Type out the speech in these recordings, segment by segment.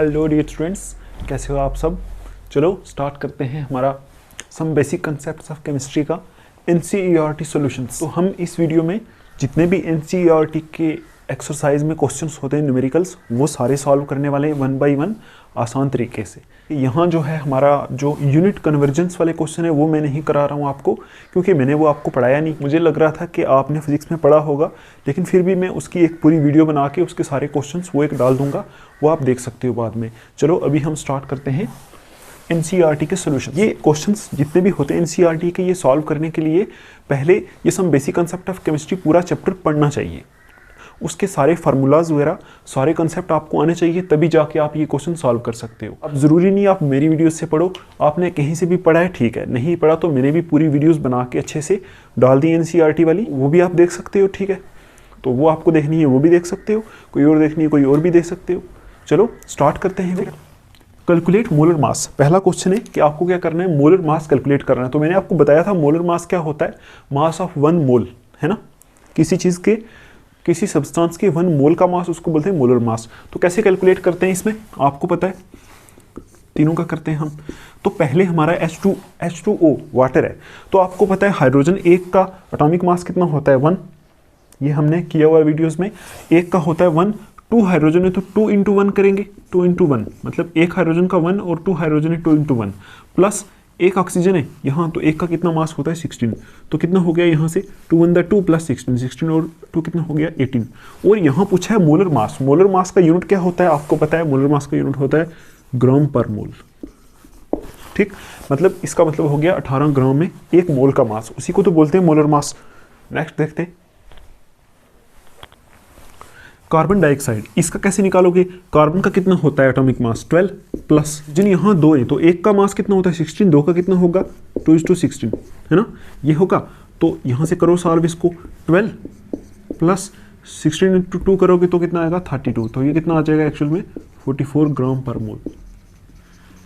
Hello dear students, कैसे हो आप सब। चलो स्टार्ट करते हैं हमारा some basic concepts of chemistry का एनसीईआरटी सॉल्यूशंस। तो हम इस वीडियो में जितने भी एनसीईआरटी के एक्सरसाइज में क्वेश्चंस होते हैं न्यूमेरिकल्स, वो सारे सॉल्व करने वाले हैं वन बाय वन आसान तरीके से। यहाँ जो है हमारा जो यूनिट कन्वर्जेंस वाले क्वेश्चन है वो मैं नहीं करा रहा हूँ आपको, क्योंकि मैंने वो आपको पढ़ाया नहीं। मुझे लग रहा था कि आपने फिजिक्स में पढ़ा होगा, लेकिन फिर भी मैं उसकी एक पूरी वीडियो बना के उसके सारे क्वेश्चंस वो एक डाल दूंगा, वो आप देख सकते हो बाद में। चलो अभी हम स्टार्ट करते हैं एनसीईआरटी के सॉल्यूशन। ये क्वेश्चंस जितने भी होते हैं एनसीईआरटी के, ये सॉल्व करने के लिए पहले ये some basic concept of chemistry पूरा चैप्टर पढ़ना चाहिए। उसके सारे फार्मूलाज वगैरह सारे कंसेप्ट आपको आने चाहिए, तभी जाके आप ये क्वेश्चन सॉल्व कर सकते हो। अब ज़रूरी नहीं आप मेरी वीडियोस से पढ़ो, आपने कहीं से भी पढ़ा है ठीक है, नहीं पढ़ा तो मैंने भी पूरी वीडियोस बना के अच्छे से डाल दी एनसीईआरटी वाली, वो भी आप देख सकते हो। ठीक है, तो वो आपको देखनी है वो भी देख सकते हो, कोई और देखनी है कोई और भी देख सकते हो। चलो स्टार्ट करते हैं फिर। कैलकुलेट मोलर मास, पहला क्वेश्चन है कि आपको क्या करना है, मोलर मास कैलकुलेट करना है। तो मैंने आपको बताया था मोलर मास क्या होता है, मास ऑफ वन मोल, है ना। किसी चीज़ के, किसी सब्सटेंस के वन मोल का मास उसको बोलते हैं मोलर मास। तो कैसे कैलकुलेट करते हैं इसमें आपको पता है, तीनों का करते हैं हम। तो पहले हमारा H2O वाटर है, तो आपको पता है हाइड्रोजन एक का एटॉमिक मास कितना होता है 1, ये हमने किया हुआ वीडियोस में। एक का होता है 1, 2 हाइड्रोजन है तो 2 इंटू 1 करेंगे, 2 इंटू 1 मतलब एक हाइड्रोजन का 1 और 2 हाइड्रोजन है 2 इंटू 1, प्लस एक ऑक्सीजन है यहाँ, तो एक का कितना मास होता है 16, तो कितना हो गया यहाँ से 2 1 2 प्लस 16 और 2 कितना हो गया 18। और यहाँ पूछा है मोलर मास, मोलर मास का यूनिट क्या होता है आपको पता है, मोलर मास का यूनिट होता है ग्राम पर मोल। ठीक, मतलब इसका मतलब हो गया 18 ग्राम में एक मोल का मास, उसी को तो बोलते हैं मोलर मास। नेक्स्ट देखते हैं कार्बन डाइऑक्साइड, इसका कैसे निकालोगे। कार्बन का कितना होता है एटॉमिक मास 12, प्लस जिन यहाँ 2 है तो एक का मास कितना होता है 16, 2 का कितना होगा 2:16, है ना, ये होगा। तो यहाँ से करो सॉल्व इसको, 12 प्लस 16 इंटू 2 करोगे तो कितना आएगा 32, तो ये कितना आ जाएगा एक्चुअल में 44 ग्राम पर मोल,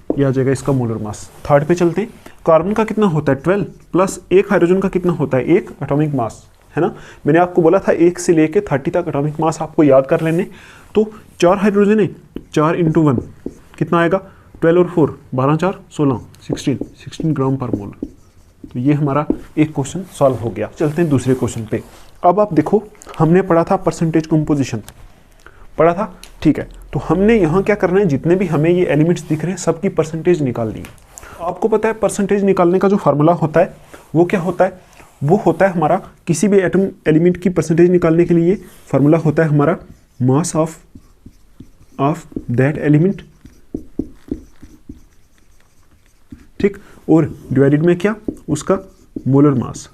ये आ जाएगा इसका मोलर मास। थर्ड पे चलते हैं, कार्बन का कितना होता है 12 प्लस एक हाइड्रोजन का कितना होता है 1 एटॉमिक मास, है ना। मैंने आपको बोला था 1 से लेके 30 तक एटॉमिक मास आपको याद कर लेने। तो 4 हाइड्रोजन है, 4 इंटू 1 कितना आएगा 12 और 4 12 4 16 16 ग्राम पर मोल। तो ये हमारा एक क्वेश्चन सॉल्व हो गया। चलते हैं दूसरे क्वेश्चन पे। अब आप देखो, हमने पढ़ा था परसेंटेज कंपोजिशन, पढ़ा था ठीक है। तो हमने यहाँ क्या करना है, जितने भी हमें ये एलिमेंट्स दिख रहे हैं सबकी परसेंटेज निकालनी है। आपको पता है परसेंटेज निकालने का जो फार्मूला होता है वो क्या होता है, वो होता है हमारा किसी भी एटम एलिमेंट की परसेंटेज निकालने के लिए फार्मूला होता है हमारा मास ऑफ दैट एलिमेंट, ठीक, और डिवाइडेड में क्या उसका मोलर मास।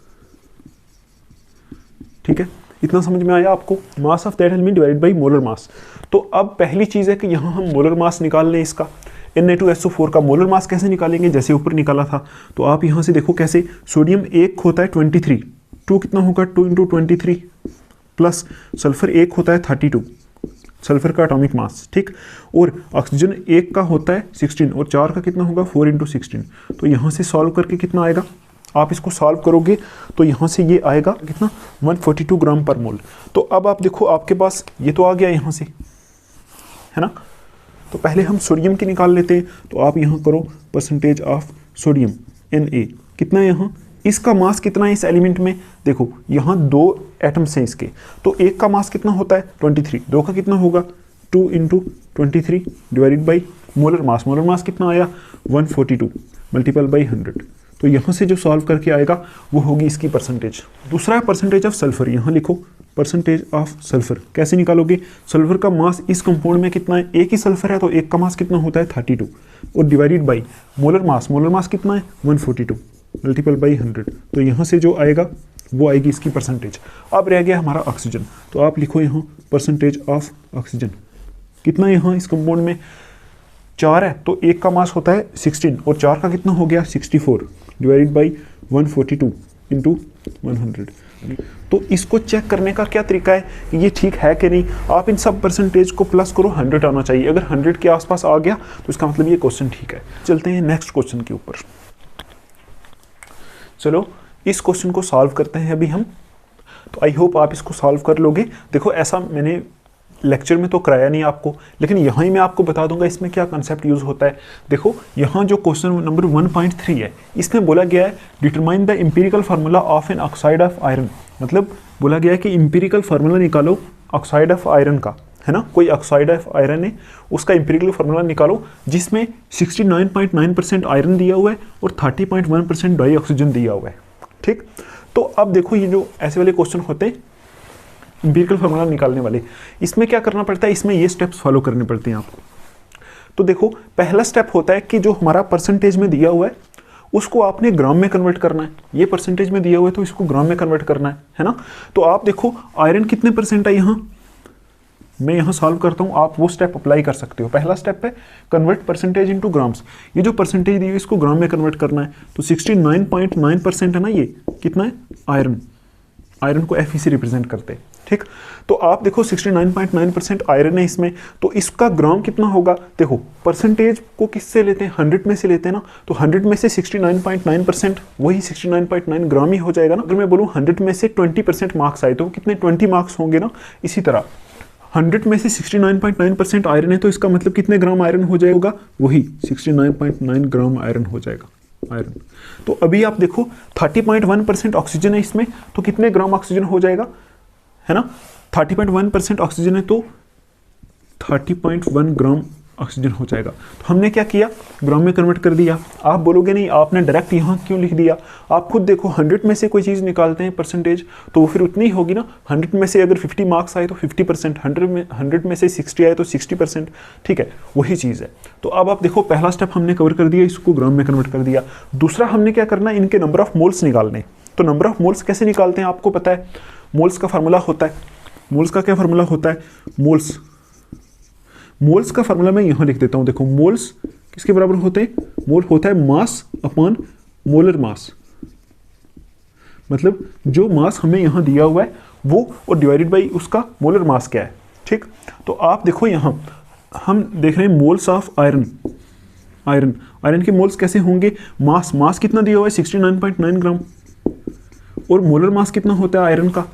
ठीक है, इतना समझ में आया आपको, mass of that element divided by molar mass. तो अब पहली चीज है कि यहां हम मोलर मास निकाल लें इसका। Na2SO4 का मोलर मास कैसे निकालेंगे, जैसे ऊपर निकाला था। तो आप यहां से देखो कैसे, सोडियम एक होता है 23, 2 कितना होगा 2 इंटू 23, प्लस सल्फर एक होता है 32, सल्फर का एटॉमिक मास, ठीक, और ऑक्सीजन एक का होता है 16 और 4 का कितना होगा 4 इंटू 16। तो यहाँ से सॉल्व करके कितना आएगा, आप इसको सॉल्व करोगे तो यहाँ से ये आएगा कितना 142 ग्राम पर मोल। तो अब आप देखो आपके पास ये तो आ गया यहाँ से, है ना। तो पहले हम सोडियम की निकाल लेते हैं। तो आप यहाँ करो परसेंटेज ऑफ सोडियम Na, कितना है यहाँ, इसका मास कितना है इस एलिमेंट में, देखो यहाँ 2 एटम्स हैं इसके, तो एक का मास कितना होता है 23, 2 का कितना होगा 2 into 23 divided by molar mass, molar mass कितना आया 142 मल्टीपल बाई 100। तो यहाँ से जो सॉल्व करके आएगा वो होगी इसकी परसेंटेज। दूसरा है परसेंटेज ऑफ सल्फर, यहाँ लिखो परसेंटेज ऑफ सल्फर। कैसे निकालोगे, सल्फर का मास इस कंपाउंड में कितना है, एक ही सल्फर है तो एक का मास कितना होता है 32 और divided by molar mass, molar mass कितना है 142 मल्टीपल बाई 100। तो यहाँ से जो आएगा वो आएगी इसकी परसेंटेज। अब रह गया हमारा ऑक्सीजन, तो आप लिखो यहाँ परसेंटेज ऑफ ऑक्सीजन, कितना यहाँ इस कंपाउंड में 4 है तो एक का मास होता है 16 और 4 का कितना हो गया 64 डिवाइडेड बाई 142 इंटू 100। तो इसको चेक करने का क्या तरीका है कि ये ठीक है कि नहीं, आप इन सब परसेंटेज को प्लस करो, 100 आना चाहिए। अगर 100 के आसपास आ गया तो इसका मतलब ये क्वेश्चन ठीक है। चलते हैं नेक्स्ट क्वेश्चन के ऊपर। चलो इस क्वेश्चन को सॉल्व करते हैं अभी हम। तो आई होप आप इसको सॉल्व कर लोगे। देखो ऐसा मैंने लेक्चर में तो कराया नहीं आपको, लेकिन यहाँ ही मैं आपको बता दूंगा इसमें क्या कंसेप्ट यूज़ होता है। देखो यहाँ जो क्वेश्चन नंबर 1.3 है, इसमें बोला गया है determine the empirical formula of an oxide of iron. मतलब बोला गया है कि एम्पिरिकल फार्मूला निकालो ऑक्साइड ऑफ आयरन का, है ना। कोई ऑक्साइड ऑफ आयरन है, उसका एम्पिरिकल फार्मूला निकालो जिसमें 69.9% आयरन दिया हुआ है और 30.1% डाई ऑक्सीजन दिया हुआ है। ठीक, तो अब देखो ये जो ऐसे वाले क्वेश्चन होते हैं एम्पिरिकल फार्मूला निकालने वाले, इसमें क्या करना पड़ता है, इसमें ये स्टेप्स फॉलो करने पड़ते हैं आपको। तो देखो पहला स्टेप होता है कि जो हमारा परसेंटेज में दिया हुआ है उसको आपने ग्राम में कन्वर्ट करना है। ये परसेंटेज में दिया हुआ है तो इसको ग्राम में कन्वर्ट करना है ना। तो आप देखो आयरन कितने परसेंट है, यहाँ मैं यहाँ सॉल्व करता हूँ, आप वो स्टेप अप्लाई कर सकते हो। पहला स्टेप है कन्वर्ट परसेंटेज इनटू ग्राम्स। ये जो परसेंटेज दी है इसको ग्राम में कन्वर्ट करना है। तो 69.9% है ना, ये कितना है आयरन, आयरन को Fe से रिप्रेजेंट करते हैं। ठीक, तो आप देखो 69.9% आयरन है इसमें, तो इसका ग्राम कितना होगा। देखो परसेंटेज को किससे लेते हैं, 100 में से लेते हैं ना, तो 100 में से 69.9% वही 69.9 ग्राम ही हो जाएगा ना। अगर मैं बोलूँ 100 में से 20% मार्क्स आए तो कितने 20 मार्क्स होंगे ना। इसी तरह 100 में से 69.9% आयरन है तो इसका मतलब कितने ग्राम आयरन हो जाएगा, वही 69.9 ग्राम आयरन हो जाएगा आयरन। तो अभी आप देखो 30.1% ऑक्सीजन है इसमें, तो कितने ग्राम ऑक्सीजन हो जाएगा, है ना। 30.1% ऑक्सीजन है तो 30.1 ग्राम ऑक्सीजन हो जाएगा। तो हमने क्या किया, ग्राम में कन्वर्ट कर दिया। आप बोलोगे नहीं आपने डायरेक्ट यहाँ क्यों लिख दिया, आप खुद देखो 100 में से कोई चीज़ निकालते हैं परसेंटेज तो वो फिर उतनी ही होगी ना। 100 में से अगर 50 मार्क्स आए तो 50%, 100 में से 60 आए तो 60%। ठीक है, वही चीज़ है। तो अब आप देखो पहला स्टेप हमने कवर कर दिया, इसको ग्राम में कन्वर्ट कर दिया। दूसरा हमने क्या करना है, इनके नंबर ऑफ मोल्स निकालने। तो नंबर ऑफ मोल्स कैसे निकालते हैं आपको पता है, मोल्स का फार्मूला होता है, मोल्स का क्या फार्मूला होता है, मोल्स का फार्मूला मैं यहां लिख देता हूं। देखो मोल्स किसके बराबर होते हैं, मोल होता है मास अपॉन मोलर मास। मतलब जो मास हमें यहां दिया हुआ है वो और डिवाइडेड बाई उसका मोलर मास क्या है। ठीक, तो आप देखो यहां हम देख रहे हैं मोल्स ऑफ आयरन। आयरन के मोल्स कैसे होंगे, मास कितना दिया हुआ है 69.9 ग्राम और मोलर मास कितना होता है आयरन का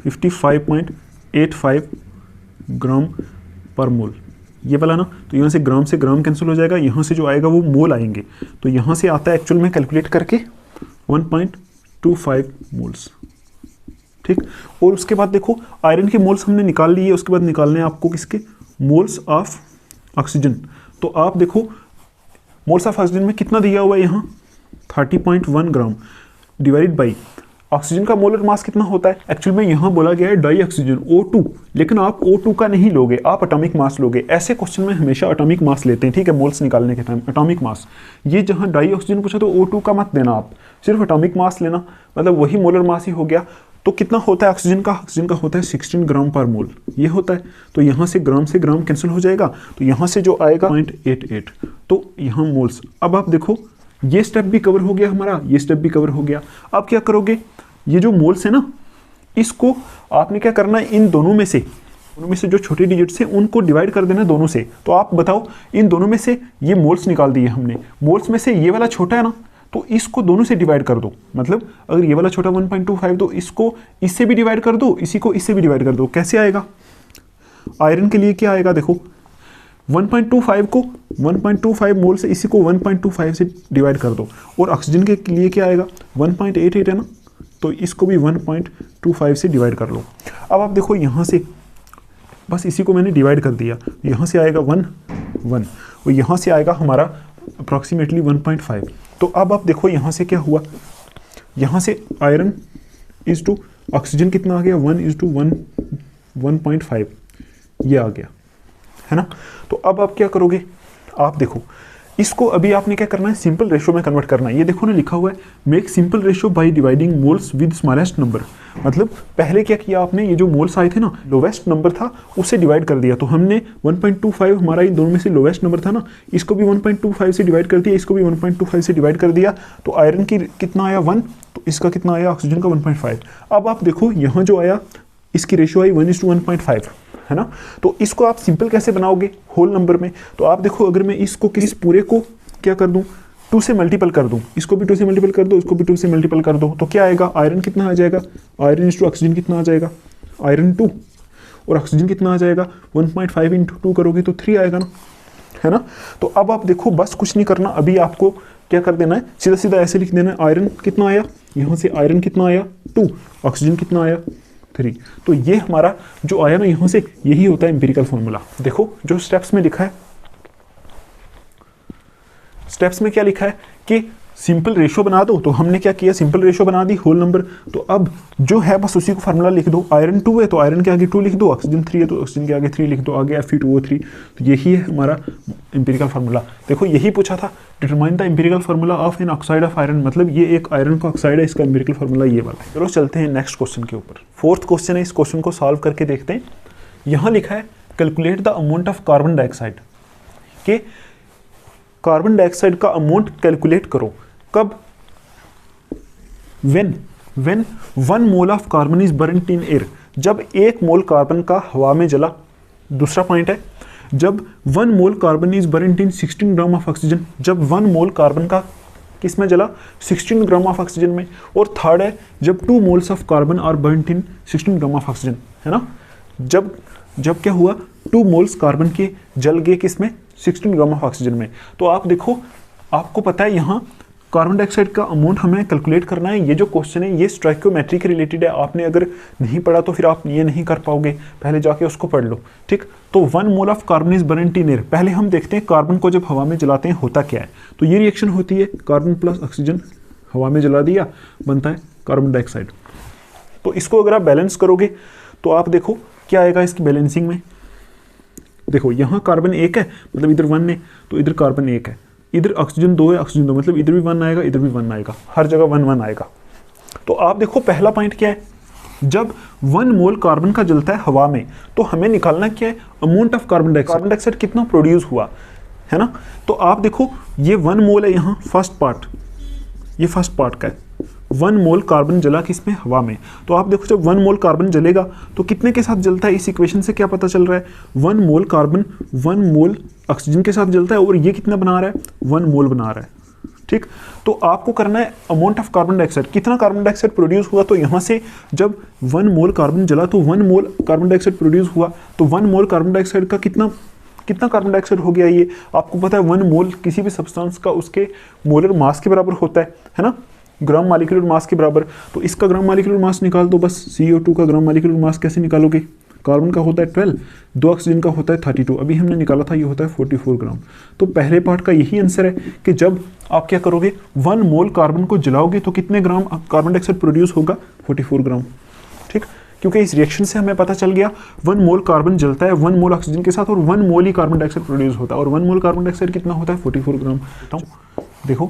55.85 ग्राम पर मोल। ये वाला ना, तो यहाँ से ग्राम कैंसिल हो जाएगा, यहाँ से जो आएगा वो मोल आएंगे। तो यहाँ से आता है एक्चुअल में कैलकुलेट करके 1.25 मोल्स। ठीक, और उसके बाद देखो आयरन के मोल्स हमने निकाल लिए, उसके बाद निकालने हैं आपको किसके, मोल्स ऑफ ऑक्सीजन। तो आप देखो मोल्स ऑफ ऑक्सीजन में कितना दिया हुआ है यहाँ 30.1 ग्राम डिवाइडेड बाई ऑक्सीजन का मोलर मास कितना होता है। एक्चुअल में यहाँ बोला गया है डाई ऑक्सीजन O2, लेकिन आप O2 का नहीं लोगे, आप एटॉमिक मास लोगे। ऐसे क्वेश्चन में हमेशा एटॉमिक मास लेते हैं। ठीक है, मोल्स निकालने के टाइम एटॉमिक मास। ये जहाँ डाई ऑक्सीजन पूछा तो O2 का मत देना, आप सिर्फ एटॉमिक मास लेना, मतलब वही मोलर मास ही हो गया। तो कितना होता है ऑक्सीजन का होता है 16 ग्राम पर मोल, ये होता है। तो यहाँ से ग्राम कैंसिल हो जाएगा, तो यहाँ से जो आएगा 0.88, तो यहाँ मोल्स। अब आप देखो ये स्टेप भी कवर हो गया हमारा, ये स्टेप भी कवर हो गया। अब क्या करोगे, ये जो मोल्स है ना, इसको आपने क्या करना है, इन दोनों में से जो छोटे डिजिट्स हैं उनको डिवाइड कर देना दोनों से। तो आप बताओ इन दोनों में से ये मोल्स निकाल दिए हमने, मोल्स में से ये वाला छोटा है ना, तो इसको दोनों से डिवाइड कर दो। मतलब अगर ये वाला छोटा 1.25 तो इसको इससे भी डिवाइड कर दो, इसी को इससे भी डिवाइड कर दो। कैसे आएगा, आयरन के लिए क्या आएगा, देखो 1.25 को 1.25 मोल से इसी को 1.25 से डिवाइड कर दो, और ऑक्सीजन के लिए क्या आएगा 1.88 है ना, तो इसको भी 1.25 से डिवाइड कर लो। अब आप देखो यहाँ से बस इसी को मैंने डिवाइड कर दिया, यहाँ से आएगा 1 और यहाँ से आएगा हमारा अप्रॉक्सीमेटली 1.5। तो अब आप देखो यहाँ से क्या हुआ, यहाँ से आयरन इज टू ऑक्सीजन कितना आ गया 1:1.5 ये आ गया, है ना। तो अब आप क्या करोगे, आप देखो इसको अभी आपने क्या करना है, सिंपल रेशियो में कन्वर्ट करना है। ये देखो ना लिखा हुआ है make simple ratio by dividing moles with smallest number. मतलब पहले क्या किया आपने, ये जो मोल्स आए थे ना, लोवेस्ट नंबर था उससे डिवाइड कर दिया। तो हमने 1.25 हमारा इन दोनों में से लोवेस्ट नंबर था ना, इसको भी 1.25 से डिवाइड कर दिया, इसको भी 1.25 से डिवाइड कर दिया। तो आयरन की कितना आया 1, तो इसका कितना आया ऑक्सीजन का 1.5। अब आप देखो यहाँ जो आया इसकी रेशियो आई 1:1.5, है ना। तो इसको आप सिंपल कैसे बनाओगे होल नंबर में, तो आप देखो अगर मैं इसको किस पूरे को क्या कर दूं 2 से मल्टीपल कर दूं, इसको भी 2 से मल्टीपल कर दो, इसको भी 2 से मल्टीपल कर दो, तो क्या आएगा आयरन कितना आ जाएगा, आयरन इज टू ऑक्सीजन कितना आ जाएगा आयरन 2, और ऑक्सीजन कितना आ जाएगा 1.5 इंटू 2 करोगे तो 3 आएगा ना, है ना। तो अब आप देखो बस कुछ नहीं करना, अभी आपको क्या कर देना है, सीधा सीधा ऐसे लिख देना है आयरन कितना आया, यहाँ से आयरन कितना आया 2, ऑक्सीजन कितना आया 3। तो ये हमारा जो आया ना यहाँ से, यही होता है एम्पिरिकल फॉर्मूला। देखो जो स्टेप्स में लिखा है, स्टेप्स में क्या लिखा है कि सिंपल रेशो बना दो, तो हमने क्या किया, सिंपल रेशो बना दी होल नंबर। तो अब जो है बस उसी को फार्मूला लिख दो, आयरन 2 है तो आयरन के आगे 2 लिख दो, ऑक्सीजन 3 है तो ऑक्सीजन के आगे 3 लिख दो, आगे Fe2O3। तो यही है हमारा एम्पिरिकल फार्मूला। देखो यही पूछा था, determine the empirical formula of an oxide of iron, मतलब ये एक आयरन का ऑक्साइड है, इसका एम्पिरिकल फार्मूला ये वाला है। चलो चलते हैं नेक्स्ट क्वेश्चन के ऊपर। 4th क्वेश्चन है, इस क्वेश्चन को सॉल्व करके देखते हैं। यहाँ लिखा है calculate the amount of carbon dioxide, के कार्बन डाइऑक्साइड का अमाउंट कैलकुलेट करो कब, when 1 mole of carbon is burned in air, जब 1 मोल कार्बन का हवा में जला। दूसरा पॉइंट है जब 1 mole carbon is burned in 16 gram of oxygen, जब 1 मोल कार्बन का किस में जला 16 ग्राम ऑफ ऑक्सीजन में। और थर्ड है जब 2 moles of carbon are burned in 16 gram of oxygen, है ना। जब क्या हुआ 2 मोल्स कार्बन के जल गए किस में 16 ग्राम ऑफ ऑक्सीजन में। तो आप देखो आपको पता है यहाँ कार्बन डाइऑक्साइड का अमाउंट हमें कैलकुलेट करना है। ये जो क्वेश्चन है ये स्टोइकियोमेट्री के रिलेटेड है, आपने अगर नहीं पढ़ा तो फिर आप ये नहीं कर पाओगे, पहले जाके उसको पढ़ लो, ठीक। तो 1 mole of carbon is burned in air, पहले हम देखते हैं कार्बन को जब हवा में जलाते हैं होता क्या है। तो ये रिएक्शन होती है, कार्बन प्लस ऑक्सीजन हवा में जला दिया, बनता है कार्बन डाइऑक्साइड। तो इसको अगर आप बैलेंस करोगे तो आप देखो क्या आएगा इसकी बैलेंसिंग में। देखो यहाँ कार्बन 1 है, मतलब इधर 1 है तो इधर कार्बन 1 है, इधर ऑक्सीजन 2 है, ऑक्सीजन 2, मतलब इधर भी 1 आएगा, इधर भी 1 आएगा, हर जगह 1 1 आएगा। तो आप देखो पहला पॉइंट क्या है, जब 1 मोल कार्बन का जलता है हवा में तो हमें निकालना क्या है, अमाउंट ऑफ कार्बन डाइऑक्साइड कितना प्रोड्यूस हुआ, है ना। तो आप देखो ये 1 मोल है, यहाँ फर्स्ट पार्ट, ये फर्स्ट पार्ट का है, 1 मोल कार्बन जला किसमें, हवा में। तो आप देखो जब 1 मोल कार्बन जलेगा तो कितने के साथ जलता है, इस इक्वेशन से क्या पता चल रहा है, 1 मोल कार्बन 1 मोल ऑक्सीजन के साथ जलता है, और ये कितना बना रहा है 1 मोल बना रहा है, ठीक। तो आपको करना है अमाउंट ऑफ कार्बन डाइऑक्साइड, कितना कार्बन डाइऑक्साइड प्रोड्यूस हुआ। तो यहाँ से जब 1 मोल कार्बन जला तो 1 मोल कार्बन डाइऑक्साइड प्रोड्यूस हुआ, तो 1 मोल कार्बन डाइऑक्साइड का कितना कार्बन डाइऑक्साइड हो गया। ये आपको पता है 1 मोल किसी भी सब्सटेंस का उसके मोलर मास के बराबर होता है ना, ग्राम मॉलिक्यूलर मास के बराबर। तो इसका ग्राम मॉलिक्यूलर मास निकाल दो बस, CO2 का ग्राम मॉलिक्यूलर मास कैसे निकालोगे, कार्बन का होता है 12, 2 ऑक्सीजन का होता है 32, अभी हमने निकाला था ये होता है 44 ग्राम। तो पहले पार्ट का यही आंसर है कि जब आप क्या करोगे 1 मोल कार्बन को जलाओगे तो कितने ग्राम कार्बन डाइऑक्साइड प्रोड्यूस होगा, 44 ग्राम, ठीक। क्योंकि इस रिएक्शन से हमें पता चल गया 1 मोल कार्बन जलता है 1 मोल ऑक्सीजन के साथ, और 1 मोल ही कार्बन डाइऑक्साइड प्रोड्यूस होता है, और 1 मोल कार्बन डाइऑक्साइड कितना होता है 44 ग्राम। देखो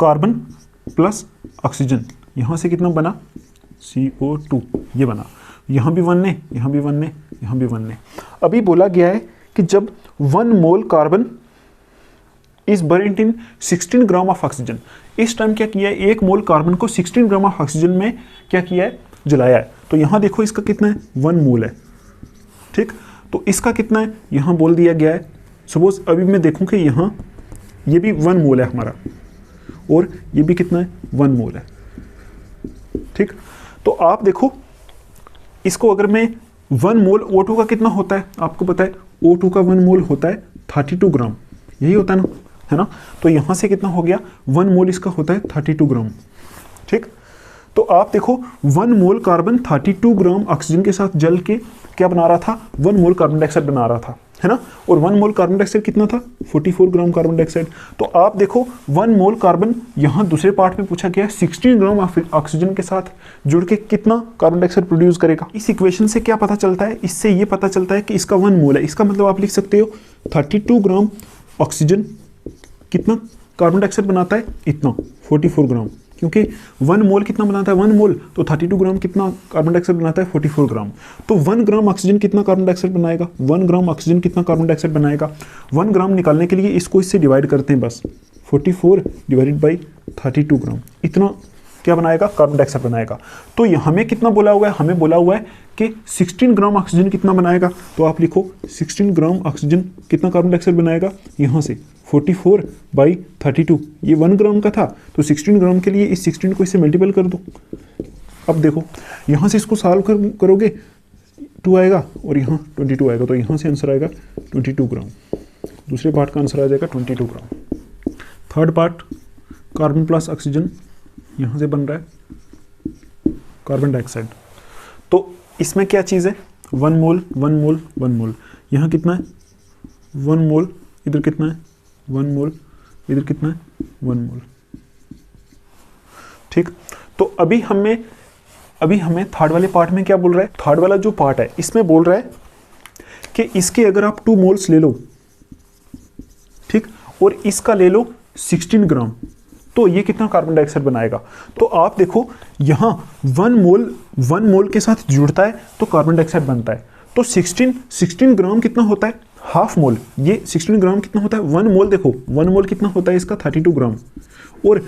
कार्बन प्लस ऑक्सीजन, यहाँ से कितना बना CO2, ये बना, यहाँ भी 1 है, यहाँ भी 1 है, यहाँ भी 1 है। अभी बोला गया है कि जब 1 mole carbon is burned in 16 gram of oxygen, इस टाइम क्या किया है 1 मोल कार्बन को 16 ग्राम ऑफ ऑक्सीजन में क्या किया है, जलाया है। तो यहाँ देखो इसका कितना है 1 मोल है, ठीक। तो इसका कितना है यहाँ बोल दिया गया है, सपोज अभी मैं देखूँ कि यहाँ ये भी 1 मोल है हमारा, और ये भी कितना है 1 मोल है, ठीक। तो आप देखो इसको अगर मैं 1 मोल O2 का कितना होता है, आपको पता है O2 का 1 मोल होता है 32 ग्राम, यही होता है ना, है ना। तो यहाँ से कितना हो गया 1 मोल इसका होता है 32 ग्राम, ठीक। तो आप देखो 1 मोल कार्बन 32 ग्राम ऑक्सीजन के साथ जल के क्या बना रहा था, 1 मोल कार्बन डाइऑक्साइड बना रहा था, है ना। और 1 मोल कार्बन डाइऑक्साइड कितना था 44 ग्राम कार्बन डाइऑक्साइड। तो आप देखो 1 मोल कार्बन यहाँ दूसरे पार्ट में पूछा गया 16 ग्राम ऑक्सीजन के साथ जुड़ के कितना कार्बन डाइऑक्साइड प्रोड्यूस करेगा। इस इक्वेशन से क्या पता चलता है, इससे ये पता चलता है कि इसका 1 मोल है, इसका मतलब आप लिख सकते हो 32 ग्राम ऑक्सीजन कितना कार्बन डाइऑक्साइड बनाता है, इतना 44 ग्राम, क्योंकि 1 मोल कितना बनाता है 1 मोल, तो 32 ग्राम कितना कार्बन डाइऑक्साइड बनाता है 44 ग्राम। तो 1 ग्राम ऑक्सीजन कितना कार्बन डाइऑक्साइड बनाएगा, 1 ग्राम ऑक्सीजन कितना कार्बन डाइऑक्साइड बनाएगा। 1 ग्राम निकालने के लिए इसको इससे डिवाइड करते हैं बस, 44 डिवाइडेड बाई 32 ग्राम, इतना क्या बनाएगा कार्बन डाइऑक्साइड बनाएगा। तो हमें कितना बोला हुआ है, हमें बोला हुआ है कि 16 ग्राम ऑक्सीजन कितना बनाएगा। तो आप लिखो 16 ग्राम ऑक्सीजन कितना कार्बन डाइऑक्साइड बनाएगा, यहाँ से 44 बाई 32, ये 1 ग्राम का था, तो 16 ग्राम के लिए इस 16 को इससे मल्टीपल कर दो। अब देखो यहाँ से इसको सॉल्व करोगे 2 आएगा और यहाँ 22 आएगा, तो यहाँ से आंसर आएगा 22 ग्राम। दूसरे पार्ट का आंसर आ जाएगा 22 gram. Third part carbon plus oxygen, यहाँ से बन रहा है कार्बन डाइऑक्साइड। तो इसमें क्या चीज़ है, 1 मोल 1 मोल 1 मोल। यहाँ कितना है 1 मोल, इधर कितना है 1 मोल, इधर कितना है 1 मोल। ठीक, तो अभी हमें थर्ड वाले पार्ट में क्या बोल रहा है, थर्ड वाला जो पार्ट है इसमें बोल रहा है कि इसके अगर आप 2 मोल्स ले लो, ठीक, और इसका ले लो 16 ग्राम, तो ये कितना कार्बन डाइऑक्साइड बनाएगा। तो आप देखो यहाँ 1 मोल के साथ जुड़ता है तो कार्बन डाइऑक्साइड बनता है। तो 16 ग्राम कितना होता है, हाफ मोल। ये 16 ग्राम कितना होता है, 1 मोल। देखो 1 मोल कितना होता है इसका, 32 ग्राम। और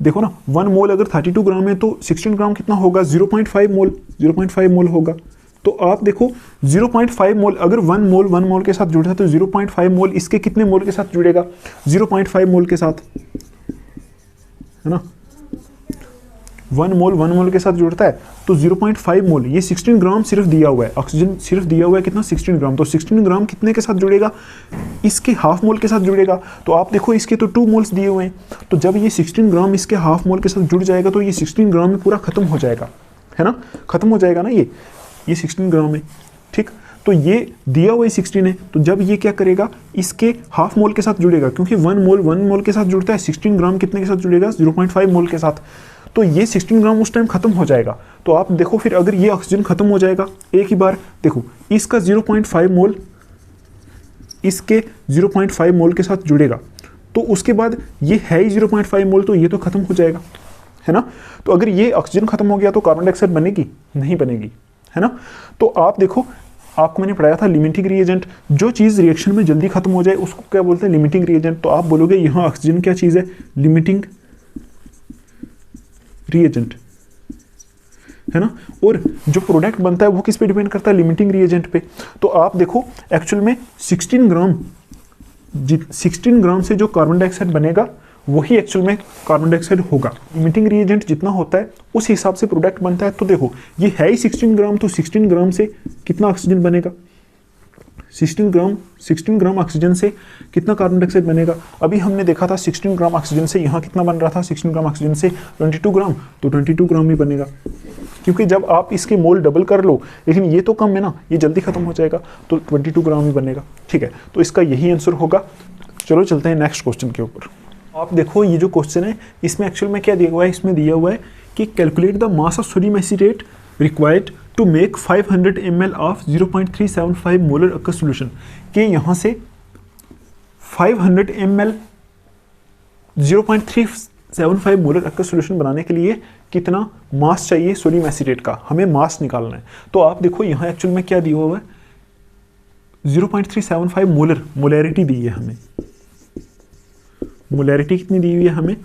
देखो ना 1 मोल अगर 32 ग्राम है तो 16 ग्राम कितना होगा, 0.5 मोल, 0.5 मोल होगा। तो आप देखो 0.5 मोल, अगर 1 मोल के साथ जुड़ता है तो 0.5 मोल इसके कितने मोल के साथ जुड़ेगा, 0.5 मोल के साथ, है ना। 1 मोल के साथ जुड़ता है तो 0.5 मोल, ये 16 ग्राम सिर्फ दिया हुआ है, ऑक्सीजन सिर्फ दिया हुआ है कितना, 16 ग्राम। तो 16 ग्राम कितने के साथ जुड़ेगा, इसके हाफ मोल के साथ जुड़ेगा। तो आप देखो इसके तो 2 मोल्स दिए हुए हैं, तो जब ये 16 ग्राम इसके हाफ मोल के साथ जुड़ जाएगा तो ये 16 ग्राम में पूरा खत्म हो जाएगा, है ना, खत्म हो जाएगा ना। ये 16 ग्राम है, ठीक। तो ये दिया हुआ 16 है, तो जब ये क्या करेगा, इसके हाफ मोल के साथ जुड़ेगा, क्योंकि 1 मोल के साथ जुड़ता है। 16 ग्राम कितने के साथ जुड़ेगा, 0.5 मोल के साथ। तो ये 16 ग्राम उस टाइम खत्म हो जाएगा। तो आप देखो फिर अगर ये ऑक्सीजन खत्म हो जाएगा एक ही बार, देखो इसका 0.5 मोल इसके 0.5 मोल के साथ जुड़ेगा, तो उसके बाद ये है ही 0.5 मोल, तो ये तो खत्म हो जाएगा, है ना। तो अगर ये ऑक्सीजन खत्म हो गया तो कार्बन डाइऑक्साइड बनेगी, नहीं बनेगी, है ना। तो आप देखो, आपको मैंने पढ़ाया था लिमिटिंग रिएजेंट, जो चीज़ रिएक्शन में जल्दी खत्म हो जाए उसको क्या बोलते हैं, लिमिटिंग रिएजेंट। तो आप बोलोगे यहाँ ऑक्सीजन क्या चीज़ है, लिमिटिंग रिएजेंट, है ना। और जो प्रोडक्ट बनता है वो किस पे डिपेंड करता है, लिमिटिंग रिएजेंट पे। तो आप देखो एक्चुअल में 16 ग्राम से जो कार्बन डाइऑक्साइड बनेगा वही एक्चुअल में कार्बन डाइऑक्साइड होगा। लिमिटिंग रिएजेंट जितना होता है उस हिसाब से प्रोडक्ट बनता है। तो देखो ये है ही 16 ग्राम, तो 16 ग्राम से कितना ऑक्सीजन बनेगा, 16 ग्राम ऑक्सीजन से कितना कार्बन डाइऑक्साइड बनेगा। अभी हमने देखा था 16 ग्राम ऑक्सीजन से यहाँ कितना बन रहा था, 16 ग्राम ऑक्सीजन से 22 ग्राम, तो 22 ग्राम ही बनेगा, क्योंकि जब आप इसके मोल डबल कर लो, लेकिन ये तो कम है ना, ये जल्दी खत्म हो जाएगा, तो 22 ग्राम ही बनेगा, ठीक है। तो इसका यही आंसर होगा। चलो चलते हैं नेक्स्ट क्वेश्चन के ऊपर। आप देखो ये जो क्वेश्चन है इसमें एक्चुअल में क्या दिया हुआ है, इसमें दिया हुआ है कि calculate the mass of sodium acetate required to make 500 ml of 0.375 molar aqueous solution, कि यहाँ से 500 ml 0.375 मोलर aqueous सॉल्यूशन बनाने के लिए कितना मास चाहिए सोडियम एसीटेट का, हमें मास निकालना है। तो आप देखो यहाँ एक्चुअल में क्या दिया हुआ है, 0.375 मोलर, मोलैरिटी दी है हमें, मोलैरिटी कितनी दी हुई है हमें,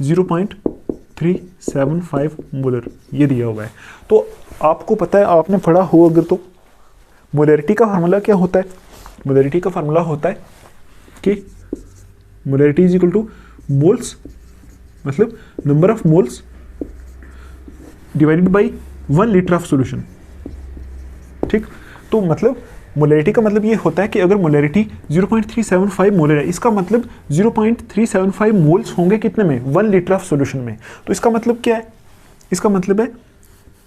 0.375 मोलर, ये दिया हुआ है। तो आपको पता है, आपने पढ़ा हो अगर, तो मोलैरिटी का फार्मूला क्या होता है, मोलैरिटी का फार्मूला होता है कि molarity is equal to moles, मतलब number of moles divided by 1 litre of solution, ठीक। तो मतलब मोलैरिटी का मतलब ये होता है कि अगर मोलैरिटी 0.375 मोलर है, इसका मतलब 0.375 मोल्स होंगे कितने में, 1 लीटर ऑफ सॉल्यूशन में। तो इसका मतलब क्या है, इसका मतलब है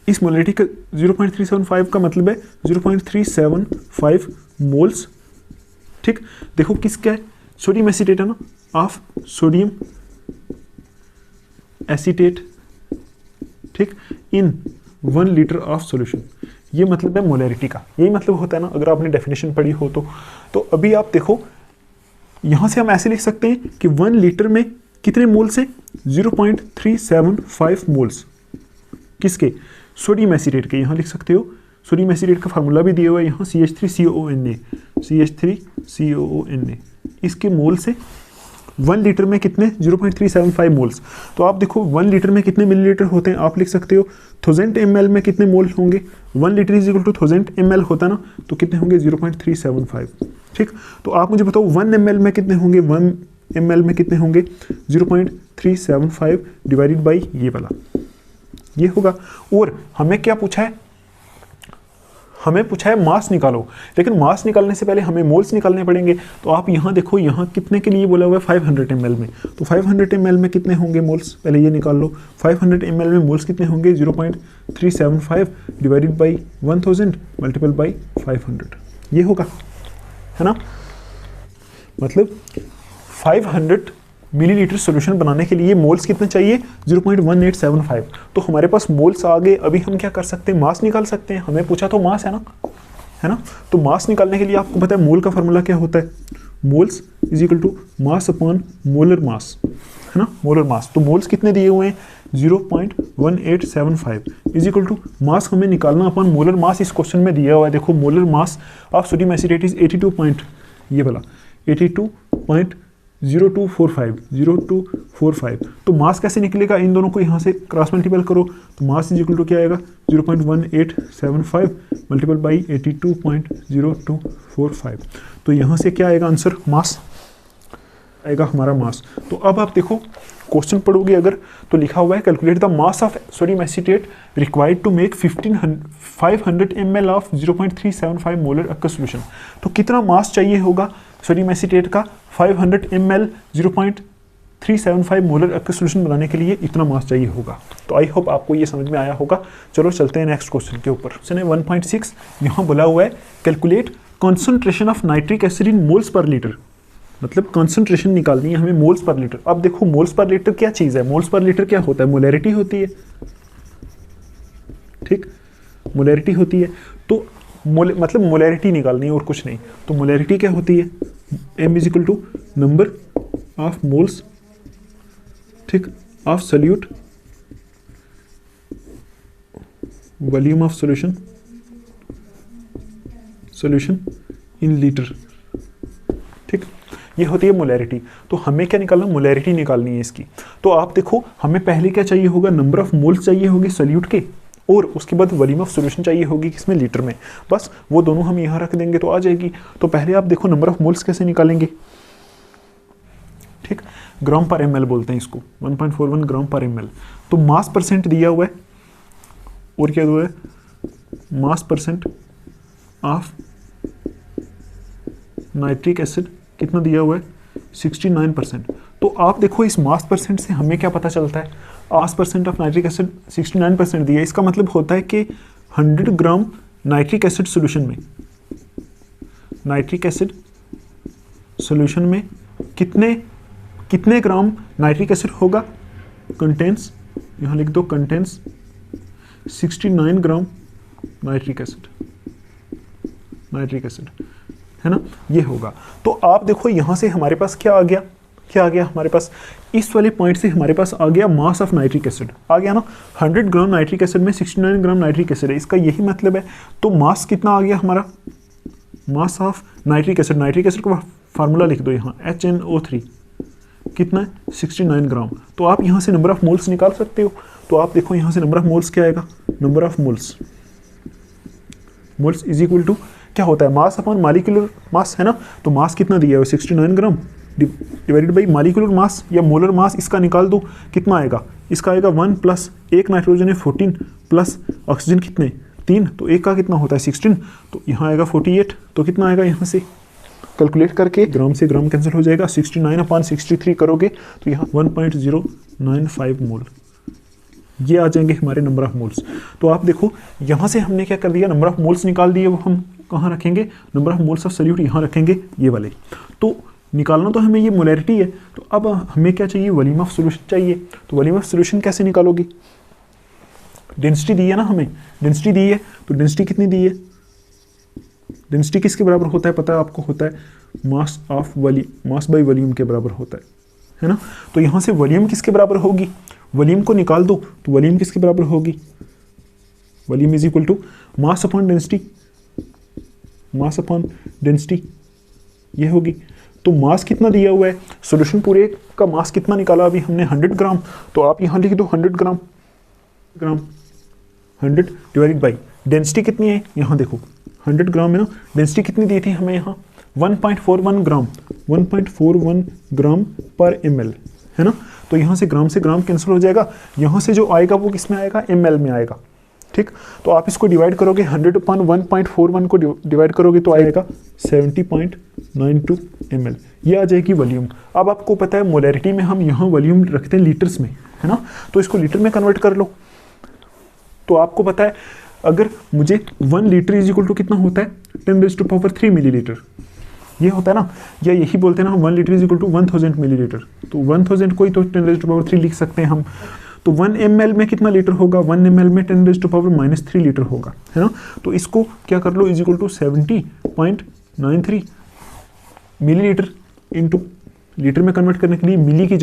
इस मोलैरिटी का 0.375 का मतलब है 0.375 मोल्स, ठीक। देखो किस क्या है, सोडियम एसीटेट है ना, ऑफ सोडियम एसीटेट, ठीक, इन 1 लीटर ऑफ सॉल्यूशन। ये मतलब है मोलैरिटी का, यही मतलब होता है ना, अगर आपने डेफिनेशन पढ़ी हो तो। तो अभी आप देखो यहाँ से हम ऐसे लिख सकते हैं कि 1 लीटर में कितने मोल्स हैं, 0.375 मोल्स, किसके, सोडियम एसीटेट के। यहाँ लिख सकते हो सोडियम एसीटेट का फार्मूला भी दिया हुआ है यहाँ, CH3COONA, इसके मोल से 1 लीटर में कितने, 0.375 मोल्स। तो आप देखो 1 लीटर में कितने मिलीलीटर होते हैं, आप लिख सकते हो 1000 ml में कितने मोल होंगे, 1 litre is equal to 1000 ml होता ना, तो कितने होंगे 0.375, ठीक। तो आप मुझे बताओ 1 ml में कितने होंगे, 1 ml में कितने होंगे, 0.375 डिवाइडेड बाई ये वाला, ये होगा। और हमें क्या पूछा है, हमें पूछा है मास निकालो, लेकिन मास निकालने से पहले हमें मोल्स निकालने पड़ेंगे। तो आप यहाँ देखो, यहाँ कितने के लिए बोला हुआ है 500 ml में, तो 500 ml में कितने होंगे मोल्स, पहले ये निकाल लो। 500 ml में मोल्स कितने होंगे, 0.375 डिवाइडेड बाई 1000 मल्टीपल बाई 500, ये होगा, है ना। मतलब 500 मिलीलीटर सॉल्यूशन बनाने के लिए मोल्स कितने चाहिए, 0.1875। तो हमारे पास मोल्स आ गए। अभी हम क्या कर सकते हैं, मास निकाल सकते हैं। हमें पूछा तो मास है ना। तो मास निकालने के लिए आपको पता है मोल का फॉर्मूला क्या होता है, moles is equal to mass upon molar mass, है ना, मोलर मास। तो मोल्स कितने दिए हुए हैं, 0.1875 इज इक्वल टू मास हमें निकालना अपन मोलर मास इस क्वेश्चन में दिया हुआ है। देखो molar mass of sodium acetate is 82.0245 तो मास कैसे निकलेगा, इन दोनों को यहाँ से क्रॉस मल्टीपल करो, तो मास इज इक्वल टू क्या आएगा, 0.1875 मल्टीपल बाई 82.0245। तो यहाँ से क्या आएगा आंसर, मास आएगा हमारा मास। तो अब आप देखो क्वेश्चन पढ़ोगे अगर, तो लिखा हुआ है calculate the mass of sodium acetate required to make 500 ml of 0.375 molar aqueous solution. तो कितना मास चाहिए होगा सोडियम एसिटेट का, 500 ml 0.375 मोलर एक्वस सॉल्यूशन बनाने के लिए इतना मास चाहिए होगा। तो आई होप आपको ये समझ में आया होगा। चलो चलते हैं नेक्स्ट क्वेश्चन के ऊपर। क्वेश्चन है 1.6, यहाँ बोला हुआ है calculate concentration of nitric acid in moles पर लीटर। मतलब कॉन्सेंट्रेशन निकालनी है हमें मोल्स पर लीटर। अब देखो मोल्स पर लीटर क्या चीज़ है, मोल्स पर लीटर क्या होता है, मोलैरिटी होती है, ठीक, मोलैरिटी होती है। तो मतलब मोलैरिटी निकालनी है और कुछ नहीं। तो मोलैरिटी क्या होती है, m is equal to number of moles, ठीक, of solute volume of solution in litre, ठीक, ये होती है मोलैरिटी। तो हमें क्या निकालना, मोलैरिटी निकालनी है इसकी। तो आप देखो हमें पहले क्या चाहिए होगा, नंबर ऑफ मोल्स चाहिए होगी सोल्यूट के, और उसके बाद वॉल्यूम ऑफ सॉल्यूशन चाहिए होगी किसमें, लीटर में। बस वो दोनों हम यहाँ रख देंगे तो आ जाएगी। तो पहले आप देखो नंबर ऑफ मोल्स कैसे निकालेंगे, ठीक, ग्राम पर ml बोलते हैं इसको, 1.41 ग्राम पर ml। तो मास परसेंट दिया हुआ है, और क्या हुआ है, मास परसेंट ऑफ नाइट्रिक एसिड कितना दिया हुआ है, 69%। तो आप देखो इस मास परसेंट से हमें क्या पता चलता है, मास परसेंट ऑफ नाइट्रिक एसिड 69% दिया है। इसका मतलब होता है कि 100 ग्राम नाइट्रिक एसिड सॉल्यूशन में, नाइट्रिक एसिड सॉल्यूशन में कितने ग्राम नाइट्रिक एसिड होगा, कंटेंस, यहाँ लिख दो कंटेंस 69 ग्राम नाइट्रिक एसिड, है ना, ये होगा। तो आप देखो यहाँ से हमारे पास क्या आ गया, हमारे पास इस वाले पॉइंट से हमारे पास आ गया मास ऑफ नाइट्रिक एसिड आ गया ना। 100 ग्राम नाइट्रिक एसिड में 69 ग्राम नाइट्रिक एसिड है, इसका यही मतलब है। तो मास कितना आ गया हमारा, मास ऑफ नाइट्रिक एसिड का फार्मूला लिख दो यहाँ, HNO3 कितना है, 69 ग्राम। तो आप यहाँ से नंबर ऑफ मोल्स निकाल सकते हो। तो आप देखो यहाँ से नंबर ऑफ मोल्स क्या आएगा, number of moles is equal to क्या होता है, मास अपॉन मॉलिक्यूलर मास, है ना। तो मास कितना दिया है, 69 gram divided by molecular mass या मोलर मास, इसका निकाल दो, कितना आएगा, इसका आएगा 1 प्लस 1 नाइट्रोजन है 14 प्लस ऑक्सीजन कितने 3, तो एक का कितना होता है 16, तो यहाँ आएगा 48। तो कितना आएगा, यहाँ से कैलकुलेट करके ग्राम से ग्राम कैंसिल हो जाएगा, 69/63 करोगे तो यहाँ 1.095 मोल, ये आ जाएंगे हमारे नंबर ऑफ मोल्स। तो आप देखो यहाँ से हमने क्या कर दिया, नंबर ऑफ मोल्स निकाल दिए, वो हम कहाँ रखेंगे, number of moles of solute यहाँ रखेंगे, ये वाले। तो निकालना तो हमें ये मोलैरिटी है। तो अब हमें क्या चाहिए, वॉल्यूम ऑफ सॉल्यूशन चाहिए। तो वॉल्यूम ऑफ सॉल्यूशन कैसे निकालोगे, डेंसिटी दी है ना हमें, डेंसिटी दी है, तो डेंसिटी कितनी दी है, डेंसिटी किसके बराबर होता है पता है आपको, होता है mass of volume, mass by volume के बराबर होता है ना। तो यहाँ से वॉल्यूम किसके बराबर होगी, वॉल्यूम को निकाल दो, तो वॉल्यूम किसके बराबर होगी, volume is equal to mass upon density, mass upon density ये होगी। तो मास कितना दिया हुआ है, सॉल्यूशन पूरे का मास कितना निकाला अभी हमने, 100 ग्राम। तो आप यहाँ लिख दो 100 ग्राम 100 डिवाइडेड बाई डेंसिटी कितनी है, यहाँ देखो 100 ग्राम है ना, डेंसिटी कितनी दी थी हमें यहाँ 1.41 ग्राम पर ml, है ना। तो यहाँ से ग्राम कैंसिल हो जाएगा, यहाँ से जो आएगा वो किस में आएगा, ml में आएगा, ठीक, तो आप इसको डिवाइड करोगे 100/1.41 को डिवाइड करोगे तो आएगा 70.92 ml, ये आ जाएगी वॉल्यूम। अब आपको पता है मोलैरिटी में हम यहाँ वॉल्यूम रखते हैं लीटर्स में, है ना, तो इसको लीटर में कन्वर्ट कर लो। तो आपको पता है अगर मुझे 1 लीटर इज इक्वल टू कितना होता है 10³ मिलीलीटर, ये होता है ना, या यही बोलते हैं ना 1 litre is equal to 1000 millilitre, तो 1000 को ही तो 10³ लिख सकते हैं हम। तो 1 ml में कितना लीटर होगा, 1 ml में 10⁻³ लीटर होगा, है ना। तो इसको क्या कर लो, is equal to 70.93 millilitre into litre में कन्वर्ट करने के लिए मिली की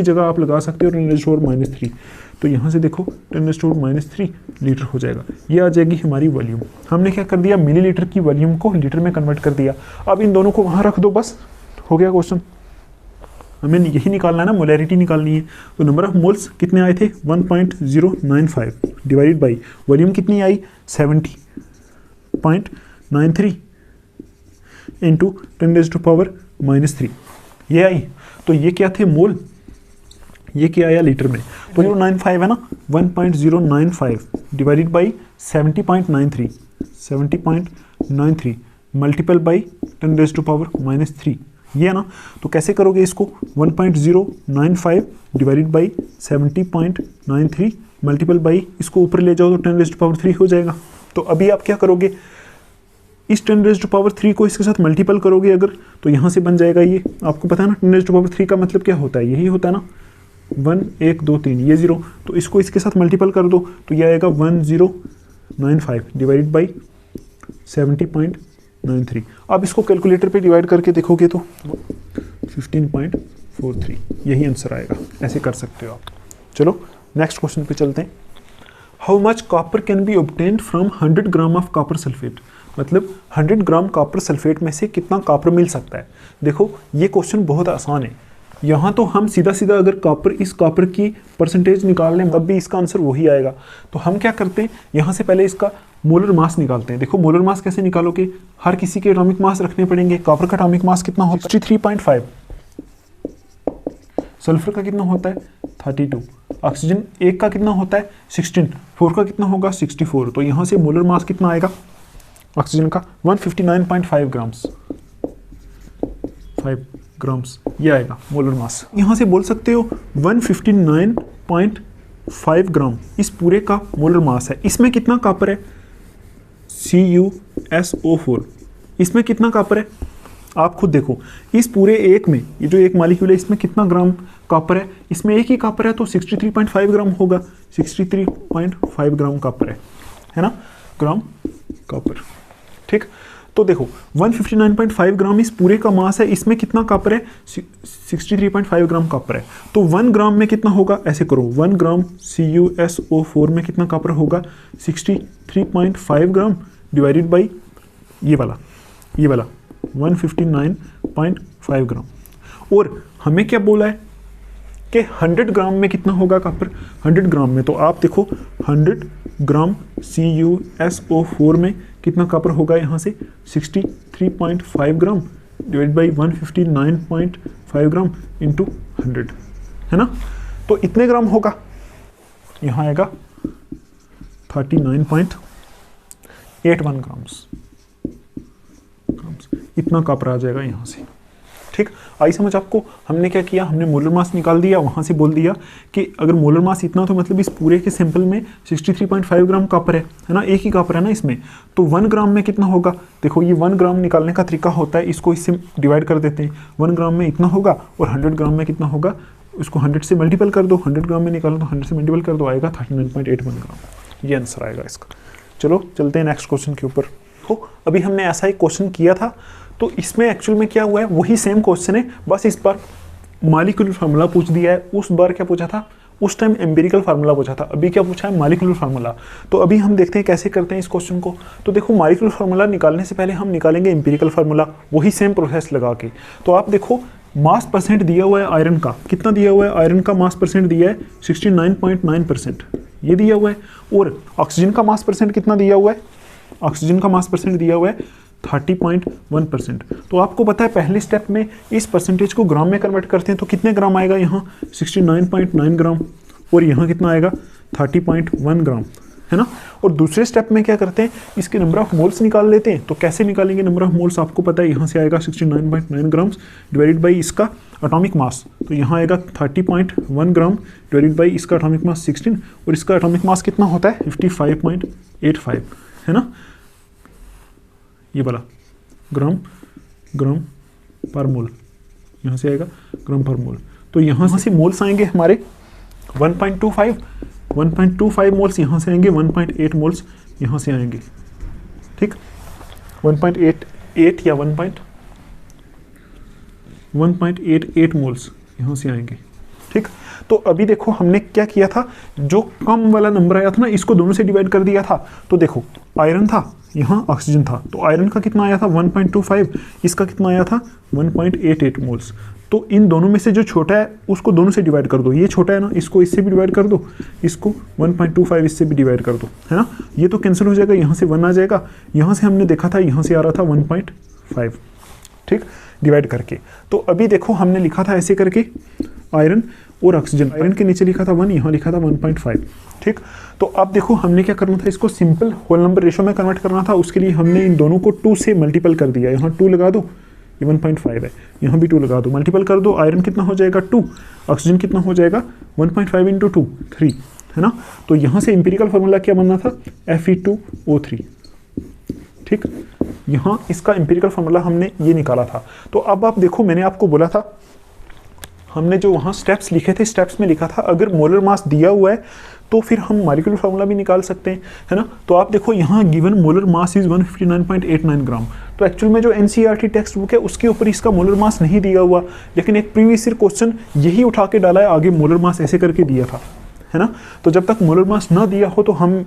जगह आप लगा सकते हो 10⁻³ तो यहाँ से देखो 10⁻³ लीटर हो जाएगा, ये आ जाएगी हमारी वॉल्यूम। हमने क्या कर दिया, मिलीलीटर की वॉल्यूम को लीटर में कन्वर्ट कर दिया। अब इन दोनों को वहाँ रख दो, बस हो गया क्वेश्चन। हमें यही निकालना है ना, मोलैरिटी निकालनी है। तो नंबर ऑफ मोल्स कितने आए थे 1.095 डिवाइडेड बाई वॉल्यूम कितनी आई 70.93 इंटू 10⁻³ ये आई। तो ये क्या थे मोल, ये क्या आया लीटर में, तो 095 है ना, 1.095 डिवाइडेड बाई 70.93 मल्टीपल बाई 10⁻³ ये है ना। तो कैसे करोगे इसको, 1.095 डिवाइडेड बाई 70.93 मल्टीपल बाई इसको ऊपर ले जाओ तो 10⁻³ हो जाएगा। तो अभी आप क्या करोगे, इस 10⁻³ को इसके साथ मल्टीपल करोगे अगर, तो यहाँ से बन जाएगा ये, आपको पता है ना 10⁻³ का मतलब क्या होता है, यही होता है ना 1 1 2 3 ये 0, तो इसको इसके साथ मल्टीपल कर दो तो ये आएगा 1095 डिवाइडेड बाई 70.93। अब इसको कैलकुलेटर पे डिवाइड करके देखोगे तो 15.43 यही आंसर आएगा, ऐसे कर सकते हो आप। चलो नेक्स्ट क्वेश्चन पे चलते हैं। How much copper can be obtained from 100 gram of copper sulphate, मतलब 100 ग्राम कॉपर सल्फेट में से कितना कॉपर मिल सकता है। देखो ये क्वेश्चन बहुत आसान है, यहाँ तो हम सीधा सीधा अगर इस कॉपर की परसेंटेज निकाल लें तब भी इसका आंसर वही आएगा। तो हम क्या करते हैं, यहाँ से पहले इसका मोलर मास निकालते हैं। देखो मोलर मास कैसे निकालोगे, हर किसी के एटॉमिक मास रखने पड़ेंगे। कॉपर का एटॉमिक मास कितना होता है 63.5, सल्फर का कितना होता है 32, ऑक्सीजन एक का कितना होता है 16, 4 का कितना होगा 64। तो यहाँ से मोलर मास कितना आएगा ऑक्सीजन का 159.5 ग्राम्स, 5 ग्राम्स ये आएगा मोलर मास। यहाँ से बोल सकते हो 159.5 ग्राम इस पूरे का मोलर मास है। इसमें कितना कॉपर है CuSO4, इसमें कितना कॉपर है आप खुद देखो। इस पूरे एक में ये जो एक मॉलिक्यूल है इसमें कितना ग्राम कॉपर है, इसमें एक ही कॉपर है तो 63.5 ग्राम होगा, 63.5 ग्राम कॉपर है ना, ग्राम कॉपर। ठीक, तो देखो 159.5 ग्राम इस पूरे का मास है, इसमें कितना कॉपर है 63.5 ग्राम कॉपर है। तो 1 ग्राम में कितना होगा, ऐसे करो 1 ग्राम CuSO4 में कितना कॉपर होगा 63.5 ग्राम डिवाइडेड बाई ये वाला 159.5 ग्राम। और हमें क्या बोला है कि 100 ग्राम में कितना होगा कॉपर, 100 ग्राम में, तो आप देखो 100 ग्राम CuSO4 में कितना कॉपर होगा, यहाँ से 63.5 gram divide by 159.5 gram into 100 है ना। तो इतने ग्राम होगा, यहाँ आएगा 39.81 ग्राम्स, इतना कॉपर आ जाएगा यहाँ से। ठीक, आई समझ आपको। हमने क्या किया, हमने मोलर मास निकाल दिया, वहाँ से बोल दिया कि अगर मोलर मास इतना तो मतलब इस पूरे के सैंपल में 63.5 ग्राम कॉपर है ना, एक ही कॉपर है ना इसमें, तो 1 ग्राम में कितना होगा। देखो ये 1 ग्राम निकालने का तरीका होता है, इसको इससे डिवाइड कर देते हैं। 1 ग्राम में इतना होगा और 100 ग्राम में कितना होगा, उसको 100 से मल्टीपल कर दो, 100 ग्राम में निकालो तो 100 से मल्टीपल कर दो, आएगा 39.81 ग्राम, ये आंसर आएगा इसका। चलो चलते हैं नेक्स्ट क्वेश्चन के ऊपर। तो अभी हमने ऐसा एक क्वेश्चन किया था, तो इसमें एक्चुअल में क्या हुआ है, वही सेम क्वेश्चन है, बस इस बार मॉलिक्यूलर फार्मूला पूछ दिया है। उस बार क्या पूछा था, उस टाइम एम्पिरिकल फार्मूला पूछा था, अभी क्या पूछा है मॉलिक्यूलर फार्मूला। तो अभी हम देखते हैं कैसे करते हैं इस क्वेश्चन को। तो देखो मॉलिक्यूलर फार्मूला निकालने से पहले हम निकालेंगे एम्पिरिकल फार्मूला, वही सेम प्रोसेस लगा के। तो आप देखो मास परसेंट दिया हुआ है आयरन का, कितना दिया हुआ है, आयरन का मास परसेंट दिया है 69.9%, ये दिया हुआ है। और ऑक्सीजन का मास परसेंट कितना दिया हुआ है, ऑक्सीजन का मास परसेंट दिया हुआ है 30.1%। तो आपको पता है पहले स्टेप में इस परसेंटेज को ग्राम में कन्वर्ट करते हैं, तो कितने ग्राम आएगा, यहाँ 69.9 ग्राम और यहाँ कितना आएगा 30.1 ग्राम, है ना। और दूसरे स्टेप में क्या करते हैं, इसके नंबर ऑफ मोल्स निकाल लेते हैं। तो कैसे निकालेंगे नंबर ऑफ मोल्स, आपको पता है यहाँ से आएगा 69.9 ग्राम्स डिवाइडेड बाई इसका एटॉमिक मास, तो यहाँ आएगा 30.1 ग्राम डिवाइडेड बाई इसका एटॉमिक मास 16, और इसका एटॉमिक मास कितना होता है 55.85, है ना, ये वाला ग्राम पर मोल, यहाँ से आएगा ग्राम पर मोल। तो यहाँ से मोल्स आएंगे हमारे 1.25 मोल्स यहाँ से आएंगे, 1.8 मोल्स यहाँ से आएंगे, ठीक, 1.88 या 1.88 मोल्स यहाँ से आएंगे, ठीक। तो अभी देखो हमने क्या किया था, जो कम वाला नंबर आया था ना, इसको दोनों से डिवाइड कर दिया था। तो देखो आयरन था, यहाँ ऑक्सीजन था, तो आयरन का कितना आया था 1.25, इसका कितना आया था 1.88 मोल्स। तो इन दोनों में से जो छोटा है उसको दोनों से डिवाइड कर दो, ये छोटा है ना, इसको इससे भी डिवाइड कर दो, इसको 1.25 इससे भी डिवाइड कर दो, है ना, ये तो कैंसिल हो जाएगा, यहाँ से 1 आ जाएगा, यहाँ से हमने देखा था यहाँ से आ रहा था 1.5, ठीक, डिवाइड करके। तो अभी देखो हमने लिखा था ऐसे करके आयरन और ऑक्सीजन, आयरन के नीचे लिखा था 1, यहाँ लिखा था 1.5, ठीक। तो अब देखो हमने क्या करना था, इसको सिंपल होल नंबर रेशो में कन्वर्ट करना था। उसके लिए हमने इन दोनों को 2 से मल्टीपल कर दिया, यहाँ 2 लगा दो, ये 1.5 है, यहाँ भी 2 लगा दो, मल्टीपल कर दो, आयरन कितना हो जाएगा 2, ऑक्सीजन कितना हो जाएगा 1.5 × 2 3, है ना। तो यहाँ से इंपीरिकल फार्मूला क्या बनना था Fe2O3, ठीक, यहाँ इसका इंपीरिकल फार्मूला हमने ये निकाला था। तो अब आप देखो मैंने आपको बोला था, हमने जो वहाँ स्टेप्स लिखे थे, स्टेप्स में लिखा था अगर मोलर मास दिया हुआ है तो फिर हम मॉलिक्यूलर फार्मूला भी निकाल सकते हैं, है ना। तो आप देखो यहाँ गिवन मोलर मास इज 159.89 ग्राम। तो एक्चुअल में जो एनसीईआरटी टेक्स्ट बुक है उसके ऊपर इसका मोलर मास नहीं दिया हुआ, लेकिन एक प्रीवियस ईयर क्वेश्चन यही उठा के डाला है, आगे मोलर मास ऐसे करके दिया था, है ना। तो जब तक मोलर मास ना दिया हो तो हम,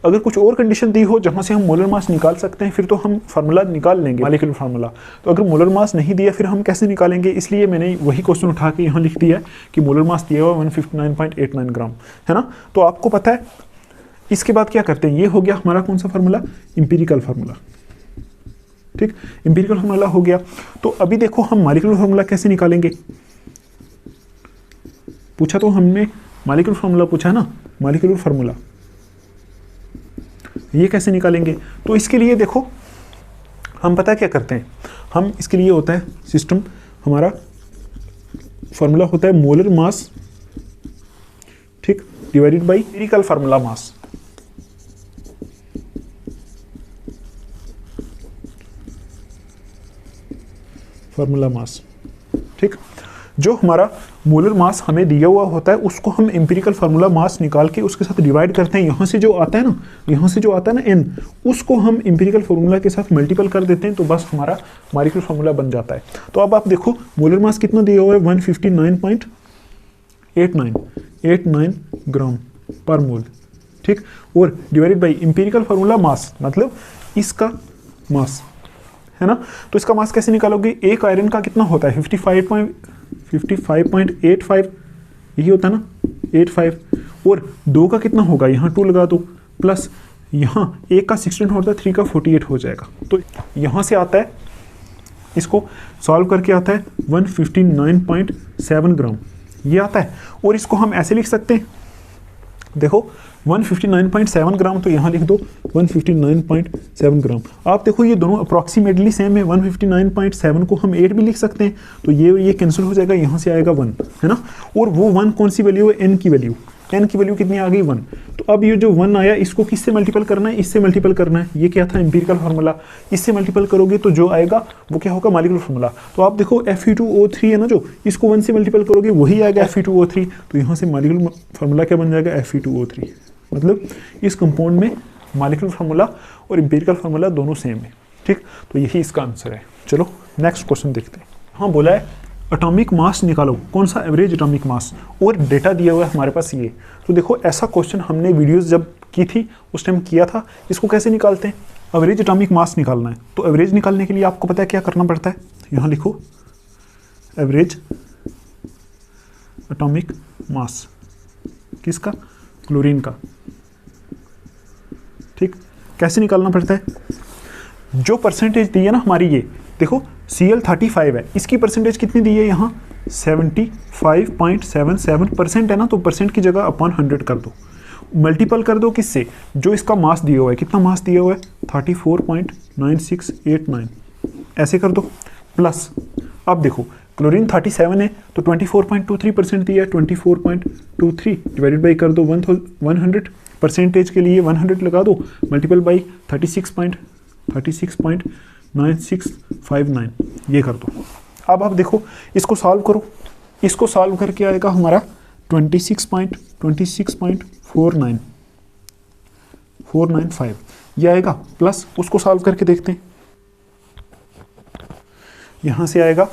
अगर कुछ और कंडीशन दी हो जहाँ से हम मोलर मास निकाल सकते हैं, फिर तो हम फार्मूला निकाल लेंगे मॉलिक्यूलर फार्मूला। तो अगर मोलर मास नहीं दिया फिर हम कैसे निकालेंगे, इसलिए मैंने वही क्वेश्चन उठा के यहाँ लिख दिया है कि मोलर मास दिया हुआ 159.89 ग्राम, है ना। तो आपको पता है इसके बाद क्या करते हैं, ये हो गया हमारा कौन सा फार्मूला, इंपीरिकल फार्मूला, ठीक, इंपीरिकल फार्मूला हो गया। तो अभी देखो हम मॉलिक्यूलर फार्मूला कैसे निकालेंगे, पूछा तो हमने मॉलिक्यूलर फार्मूला पूछा है ना, मॉलिक्यूलर फार्मूला ये कैसे निकालेंगे। तो इसके लिए देखो हम पता क्या करते हैं, हम इसके लिए होता है सिस्टम, हमारा फार्मूला होता है मोलर मास, ठीक, divided by empirical formula mass, formula mass, ठीक। जो हमारा मोलर मास हमें दिया हुआ होता है उसको हम इंपीरिकल फार्मूला मास निकाल के उसके साथ डिवाइड करते हैं, यहाँ से जो आता है ना, यहाँ से जो आता है ना n, उसको हम इंपीरिकल फार्मूला के साथ मल्टीपल कर देते हैं, तो बस हमारा मॉलिक्यूलर फार्मूला बन जाता है। तो अब आप देखो मोलर मास कितना दिया हुआ है 159.89 ग्राम पर मोल, ठीक, और divided by empirical formula mass मतलब इसका मास, है ना। तो इसका मास कैसे निकालोगे, एक आयरन का कितना होता है 55.85, यही होता है ना 85, और 2 का कितना होगा, यहाँ 2 लगा दो, प्लस यहाँ 1 का 16 होता है, 3 का 48 हो जाएगा। तो यहाँ से आता है, इसको सॉल्व करके आता है 159.7 ग्राम, ये आता है। और इसको हम ऐसे लिख सकते हैं, देखो 159.7 ग्राम, तो यहाँ लिख दो 159.7 ग्राम। आप देखो ये दोनों अप्रॉक्सीमेटली सेम है, 159.7 को हम 8 भी लिख सकते हैं, तो ये कैंसिल हो जाएगा, यहाँ से आएगा 1, है ना। और वो 1 कौन सी वैल्यू है, n की वैल्यू, n की वैल्यू कितनी आ गई 1। तो अब ये जो 1 आया इसको किससे मल्टीपल करना है, इससे मल्टीपल करना है, ये क्या था इंपीरिकल फार्मूला, इससे मल्टीपल करोगे तो जो आएगा वो क्या होगा मॉलिक्यूलर फार्मूला। तो आप देखो Fe2O3 है ना, जो इसको 1 से मल्टीपल करोगे वही आएगा Fe2O3, तो यहाँ से मॉलिक्यूलर फार्मूला क्या बन जाएगा Fe2O3, मतलब इस कंपाउंड में मॉलिक्यूलर फार्मूला और इंपीरिकल फार्मूला दोनों सेम है, ठीक। तो यही इसका आंसर है। चलो नेक्स्ट क्वेश्चन देखते हैं। हाँ बोला है एटॉमिक मास निकालो, कौन सा एवरेज एटॉमिक मास, और डेटा दिया हुआ है हमारे पास ये। तो देखो ऐसा क्वेश्चन हमने वीडियोस जब की थी उस टाइम किया था। इसको कैसे निकालते हैं, एवरेज एटॉमिक मास निकालना है। तो एवरेज निकालने के लिए आपको पता है क्या करना पड़ता है, यहाँ लिखो एवरेज एटॉमिक मास, किसका, क्लोरीन का, ठीक। कैसे निकालना पड़ता है, जो परसेंटेज दी है ना हमारी, ये देखो Cl35 है, इसकी परसेंटेज कितनी दी है यहाँ 75.77% है ना, तो परसेंट की जगह अपॉन 100 कर दो। मल्टीपल कर दो किससे, जो इसका मास दिया हुआ है, कितना मास दिया हुआ है 34.9689, ऐसे कर दो प्लस। अब देखो क्लोरीन 37 है तो 24.23% दिया है, 24.23 डिवाइडेड बाई कर दो 100 परसेंटेज के लिए 100 लगा दो, मल्टीपल बाई 36.9659 ये कर दो। अब आप देखो इसको सॉल्व करो, इसको सॉल्व करके आएगा हमारा 26.495 ये आएगा, प्लस उसको सॉल्व करके देखते हैं, यहाँ से आएगा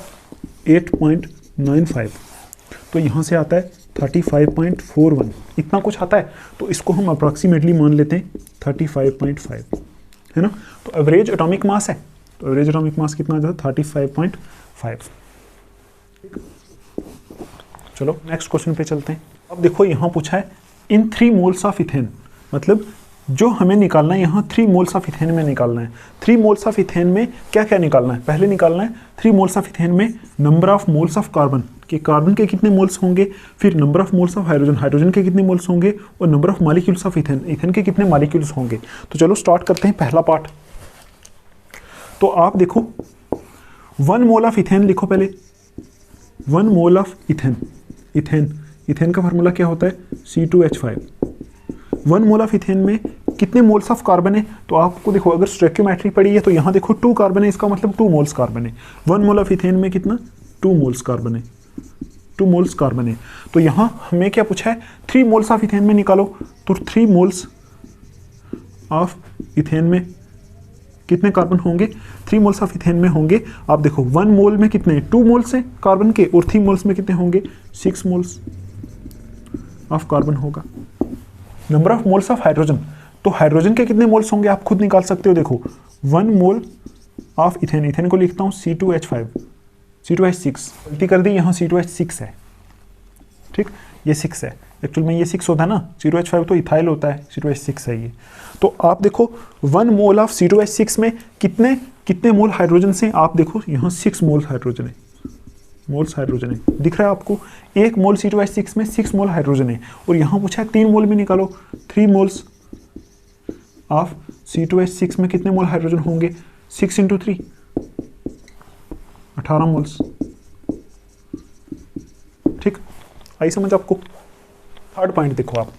8.95 तो यहाँ से आता है 35.41, इतना कुछ आता है, तो इसको हम अप्रॉक्सीमेटली मान लेते हैं 35.5 है ना। तो एवरेज एटॉमिक मास है, तो एवरेज एटॉमिक मास कितना आ जाता है 35.5। चलो नेक्स्ट क्वेश्चन पे चलते हैं। अब देखो यहाँ पूछा है इन 3 मोल्स ऑफ इथेन, मतलब जो हमें निकालना है यहाँ 3 मोल्स ऑफ इथेन में निकालना है। 3 मोल्स ऑफ इथेन में क्या क्या निकालना है, पहले निकालना है 3 मोल्स ऑफ इथेन में number of moles of carbon, कि कार्बन के कितने मोल्स होंगे, फिर number of moles of hydrogen, hydrogen के कितने मोल्स होंगे, और number of molecules of ethane, ethane के कितने मॉलिक्यूल्स होंगे। तो चलो स्टार्ट करते हैं पहला पार्ट। तो आप देखो 1 मोल ऑफ इथेन लिखो पहले, 1 मोल ऑफ इथेन, इथेन का फार्मूला क्या होता है C2H5। 1 मोल ऑफ इथेन में कितने मोल्स ऑफ कार्बन है, तो आपको देखो अगर स्टोइकियोमेट्री पड़ी है तो यहाँ देखो 2 कार्बन है, इसका मतलब 2 मोल्स कार्बन है। 1 मोल ऑफ इथेन में कितना 2 मोल्स कार्बन है, 2 मोल्स कार्बन है। तो यहाँ हमें क्या पूछा है 3 मोल्स ऑफ इथेन में निकालो, तो 3 मोल्स ऑफ इथेन में कितने कार्बन होंगे, 3 मोल्स ऑफ इथेन में होंगे, आप देखो 1 मोल में कितने 2 मोल्स हैं कार्बन के, और 3 मोल्स में कितने होंगे 6 मोल्स ऑफ कार्बन होगा। Number of moles of hydrogen, तो हाइड्रोजन के कितने मोल्स होंगे आप खुद निकाल सकते हो, देखो 1 मोल ऑफ इथेन, इथेन को लिखता हूँ C2H5, C2H6 गलती कर दी, यहाँ C2H6 है, ठीक ये 6 है, एक्चुअल में ये 6 होता है ना, C2H5 तो इथाइल होता है, C2H6 है ये। तो आप देखो 1 मोल ऑफ C2H6 में कितने मोल हाइड्रोजन से, आप देखो यहाँ 6 मोल हाइड्रोजन है, मोल्स हाइड्रोजन है, दिख रहा है आपको, 1 मोल C2H6 में 6 मोल हाइड्रोजन है, और यहाँ पूछा है 3 मोल में निकालो, 3 मोल्स ऑफ C2H6 में कितने मोल हाइड्रोजन होंगे, 6 × 3 18 मोल्स, ठीक आई समझ आपको। थर्ड पॉइंट देखो आप,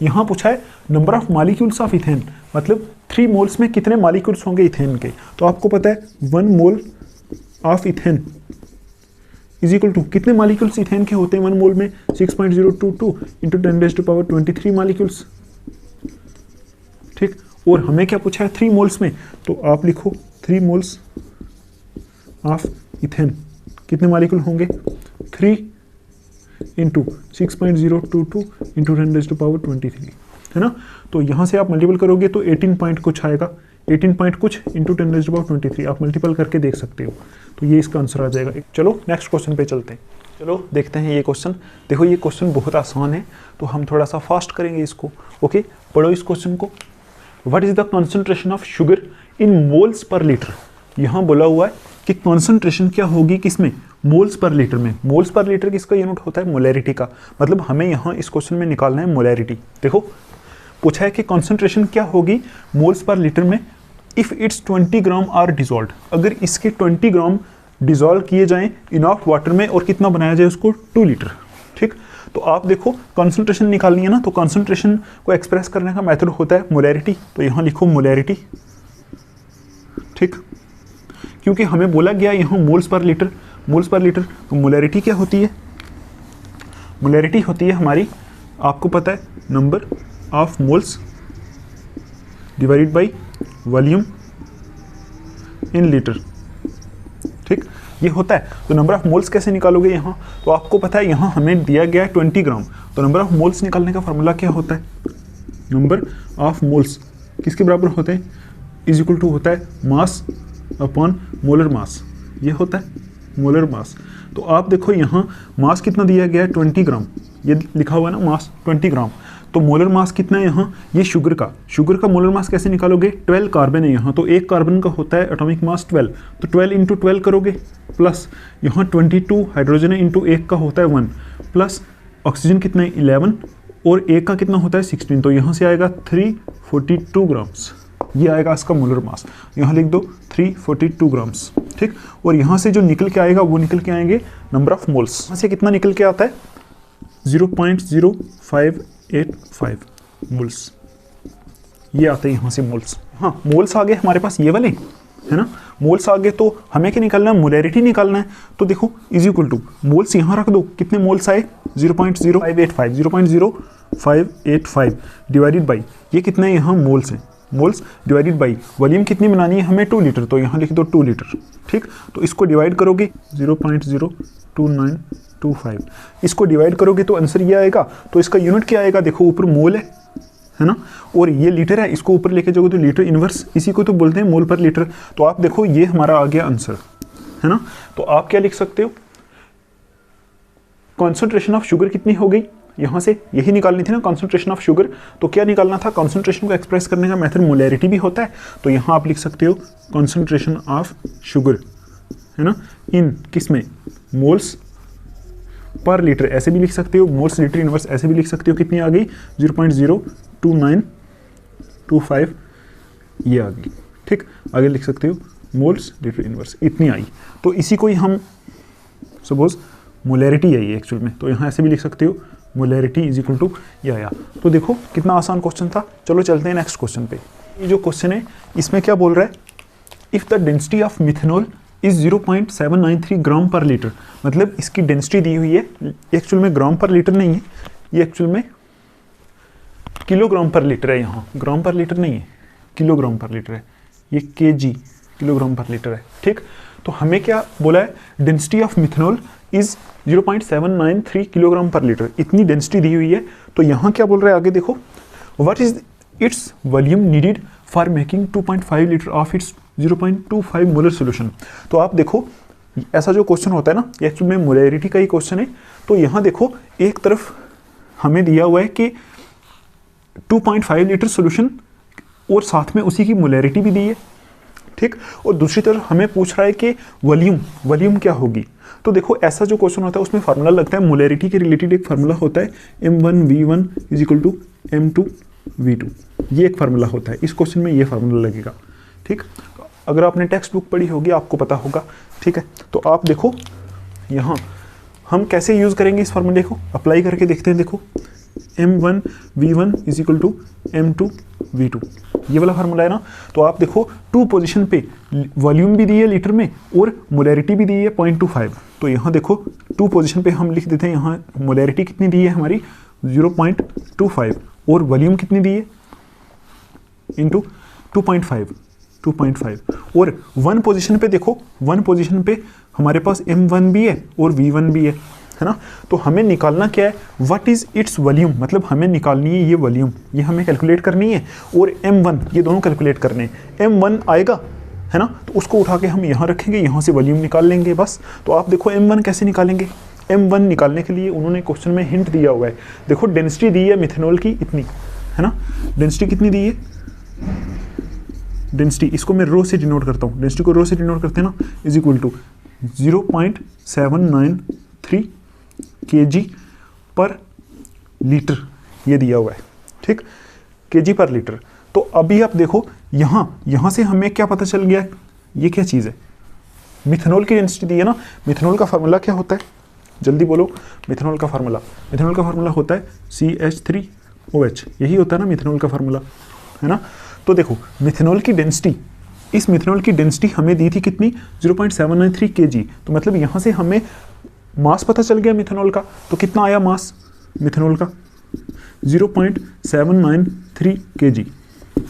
यहाँ पूछा है number of molecules of ethane, मतलब 3 मोल्स में कितने मॉलिक्यूल्स होंगे इथेन के, तो आपको पता है 1 mole of ethane is equal to कितने मॉलिक्यूल्स इथेन के होते हैं 1 मोल में 6.022 इंटू 10⁻23 मॉलिक्यूल्स, ठीक। और हमें क्या पूछा है 3 मोल्स में, तो आप लिखो 3 मोल्स ऑफ इथेन कितने मॉलिक्यूल होंगे 3 इंटू 6.022 इंटू 10⁻23 है ना। तो यहाँ से आप मल्टीपल करोगे तो 18 पॉइंट कुछ आएगा, 18 पॉइंट कुछ इंटू 10⁻23 आप मल्टीपल करके देख सकते हो, तो ये इसका आंसर आ जाएगा। चलो नेक्स्ट क्वेश्चन पे चलते हैं। चलो देखते हैं ये क्वेश्चन। देखो ये क्वेश्चन बहुत आसान है, तो हम थोड़ा सा फास्ट करेंगे इसको। ओके पढ़ो इस क्वेश्चन को। What is the concentration of sugar in moles पर लीटर। यहाँ बोला हुआ है कि कॉन्सेंट्रेशन क्या होगी किसमें, मोल्स पर लीटर में। मोल्स पर लीटर किसका यूनिट होता है, मोलैरिटी का। मतलब हमें यहाँ इस क्वेश्चन में निकालना है मोलैरिटी। देखो पूछा है कि कॉन्सेंट्रेशन क्या होगी मोल्स पर लीटर में if it's 20 gram are dissolve, अगर इसके 20 ग्राम डिजॉल्व किए जाएं इनफ वाटर में, और कितना बनाया जाए उसको 2 लीटर, ठीक। तो आप देखो कॉन्सेंट्रेशन निकालनी है ना, तो कॉन्सेंट्रेशन को एक्सप्रेस करने का मेथड होता है मोलैरिटी। तो यहाँ लिखो मोलैरिटी, ठीक, क्योंकि हमें बोला गया यहाँ मोल्स पर लीटर, मोल्स पर लीटर। तो मोलैरिटी क्या होती है, मोलैरिटी होती है हमारी, आपको पता है, number of moles divided by volume in litre, ठीक, ये होता है। तो नंबर ऑफ मोल्स कैसे निकालोगे यहाँ, तो आपको पता है यहाँ हमें दिया गया है 20 ग्राम, तो नंबर ऑफ मोल्स निकालने का फार्मूला क्या होता है, नंबर ऑफ मोल्स किसके बराबर होते हैं, इज इक्वल टू होता है मास अपॉन मोलर मास, ये होता है मोलर मास। तो आप देखो यहाँ मास कितना दिया गया है 20 ग्राम, ये लिखा हुआ है ना मास 20 ग्राम, तो मोलर मास कितना है यहाँ, ये शुगर का मोलर मास कैसे निकालोगे, 12 कार्बन है यहाँ, तो एक कार्बन का होता है एटॉमिक मास 12, तो 12 इंटू 12 करोगे, प्लस यहाँ 22 हाइड्रोजन है इंटू एक का होता है 1, प्लस ऑक्सीजन कितना है 11 और एक का कितना होता है 16, तो यहाँ से आएगा 342 ग्राम्स, ये आएगा इसका मोलर मास। यहाँ लिख दो 342 ग्राम्स, ठीक। और यहाँ से जो निकल के आएगा वो निकल के आएंगे नंबर ऑफ मोल्स। यहाँ से कितना निकल के आता है 0.0585 मोल्स, ये आते हैं यहाँ से मोल्स। हाँ, मोल्स आ गए हमारे पास ये वाले, है ना। मोल्स आ गए तो हमें क्या निकालना है, मोलैरिटी निकालना है। तो देखो इज इक्वल टू मोल्स यहाँ रख दो, कितने मोल्स आए 0.0585 डिवाइडेड बाई ये कितने यहाँ मोल्स हैं, मोल्स डिवाइडेड बाई वॉल्यूम कितनी बनानी है हमें 2 लीटर, तो यहाँ लिख दो 2 लीटर, ठीक। तो इसको डिवाइड करोगे 0.02925, इसको डिवाइड करोगे तो आंसर ये आएगा। तो इसका यूनिट क्या आएगा, देखो ऊपर मोल है ना, और ये लीटर है, इसको ऊपर लेके जाओगे तो लीटर इनवर्स, इसी को तो बोलते हैं मोल पर लीटर। तो आप देखो ये हमारा आ गया आंसर, है ना। तो आप क्या लिख सकते हो, कॉन्सेंट्रेशन ऑफ शुगर कितनी हो गई, यहाँ से यही निकालनी थी ना कॉन्सेंट्रेशन ऑफ शुगर। तो क्या निकालना था, कॉन्सेंट्रेशन को एक्सप्रेस करने का मेथड मोलैरिटी भी होता है। तो यहाँ आप लिख सकते हो कॉन्सेंट्रेशन ऑफ शुगर, है ना, इन किस में, मोल्स पर लीटर, ऐसे भी लिख सकते हो, मोल्स लीटर इनवर्स ऐसे भी लिख सकते हो। कितनी आ गई 0.02925, ये आ गई, ठीक। आगे लिख सकते हो मोल्स लीटर इनवर्स, इतनी आई। तो इसी को ही हम सपोज मोलैरिटी आई एक्चुअल में, तो यहाँ ऐसे भी लिख सकते हो मोलैरिटी इज इक्वल टू ये आया। तो देखो कितना आसान क्वेश्चन था। चलो चलते हैं नेक्स्ट क्वेश्चन पे। ये जो क्वेश्चन है इसमें क्या बोल रहा है, if the density of methanol is 0.793 ग्राम पर लीटर, मतलब इसकी डेंसिटी दी हुई है, एक्चुअल में ग्राम पर लीटर नहीं है, ये एक्चुअल में किलोग्राम पर लीटर है, यहाँ ग्राम पर लीटर नहीं है, किलोग्राम पर लीटर है, ये केजी किलोग्राम पर लीटर है, ठीक। तो हमें क्या बोला है, density of methanol is 0.793 kilogram पर लीटर, इतनी डेंसिटी दी हुई है। तो यहाँ क्या बोल रहा है आगे देखो, what is its volume needed for making 2.5 litre of its 0.25 molar solution. तो आप देखो ऐसा जो क्वेश्चन होता है ना, एक्चुअल में मोलैरिटी का ही क्वेश्चन है। तो यहाँ देखो एक तरफ हमें दिया हुआ है कि 2.5 लीटर सोल्यूशन और साथ में उसी की मोलैरिटी भी दी है, ठीक। और दूसरी तरफ हमें पूछ रहा है कि वॉल्यूम क्या होगी। तो देखो ऐसा जो क्वेश्चन होता है उसमें फार्मूला लगता है, मोलैरिटी के रिलेटेड एक फार्मूला होता है M1V1 is equal to M2V2, ये एक फार्मूला होता है। इस क्वेश्चन में ये फार्मूला लगेगा, ठीक। अगर आपने टेक्स्ट बुक पढ़ी होगी आपको पता होगा, ठीक है। तो आप देखो यहाँ हम कैसे यूज़ करेंगे इस फार्मूले को, अप्लाई करके देखते हैं। देखो M1V1 is equal to M2V2, ये वाला फार्मूला है ना। तो आप देखो 2 पोजीशन पे वॉल्यूम भी दी है लीटर में और मोलैरिटी भी दी है 0.25। तो यहाँ देखो 2 पोजीशन पे हम लिख देते हैं, यहाँ मोलैरिटी कितनी दी है हमारी 0.25 और वॉल्यूम कितनी दी है इंटू 2.5 और 1 पोजीशन पे देखो, 1 पोजीशन पे हमारे पास M1 भी है और V1 भी है ना। तो हमें निकालना क्या है, व्हाट इज इट्स वॉल्यूम, मतलब हमें निकालनी है ये वॉल्यूम, ये हमें कैलकुलेट करनी है, और M1 ये दोनों कैलकुलेट करने हैं। M1 आएगा, है ना, तो उसको उठा के हम यहाँ रखेंगे, यहाँ से वॉल्यूम निकाल लेंगे बस। तो आप देखो M1 कैसे निकालेंगे, M1 निकालने के लिए उन्होंने क्वेश्चन में हिंट दिया हुआ है। देखो डेंसिटी दी है मिथेनॉल की इतनी, है ना, डेंसिटी कितनी दी है, डेंसिटी इसको मैं रो से डिनोट करता हूँ, डेंसिटी को रो से डिनोट करते हैं ना, इज इक्वल टू 0.793 kg पर लीटर, ये दिया हुआ है, ठीक, kg पर लीटर। तो अभी आप देखो यहाँ से हमें क्या पता चल गया, ये क्या चीज़ है, मिथेनॉल की डेंसिटी दी है ना। मिथेनॉल का फार्मूला क्या होता है, जल्दी बोलो, मिथेनॉल का फार्मूला होता है CH3OH, यही होता है ना मिथेनॉल का फार्मूला, है ना। तो देखो मिथेनॉल की डेंसिटी, इस मिथेनॉल की डेंसिटी हमें दी थी कितनी 0.793 kg। तो मतलब यहाँ से हमें मास पता चल गया मिथेनॉल का। तो कितना आया मास मिथेनॉल का 0.793 kg,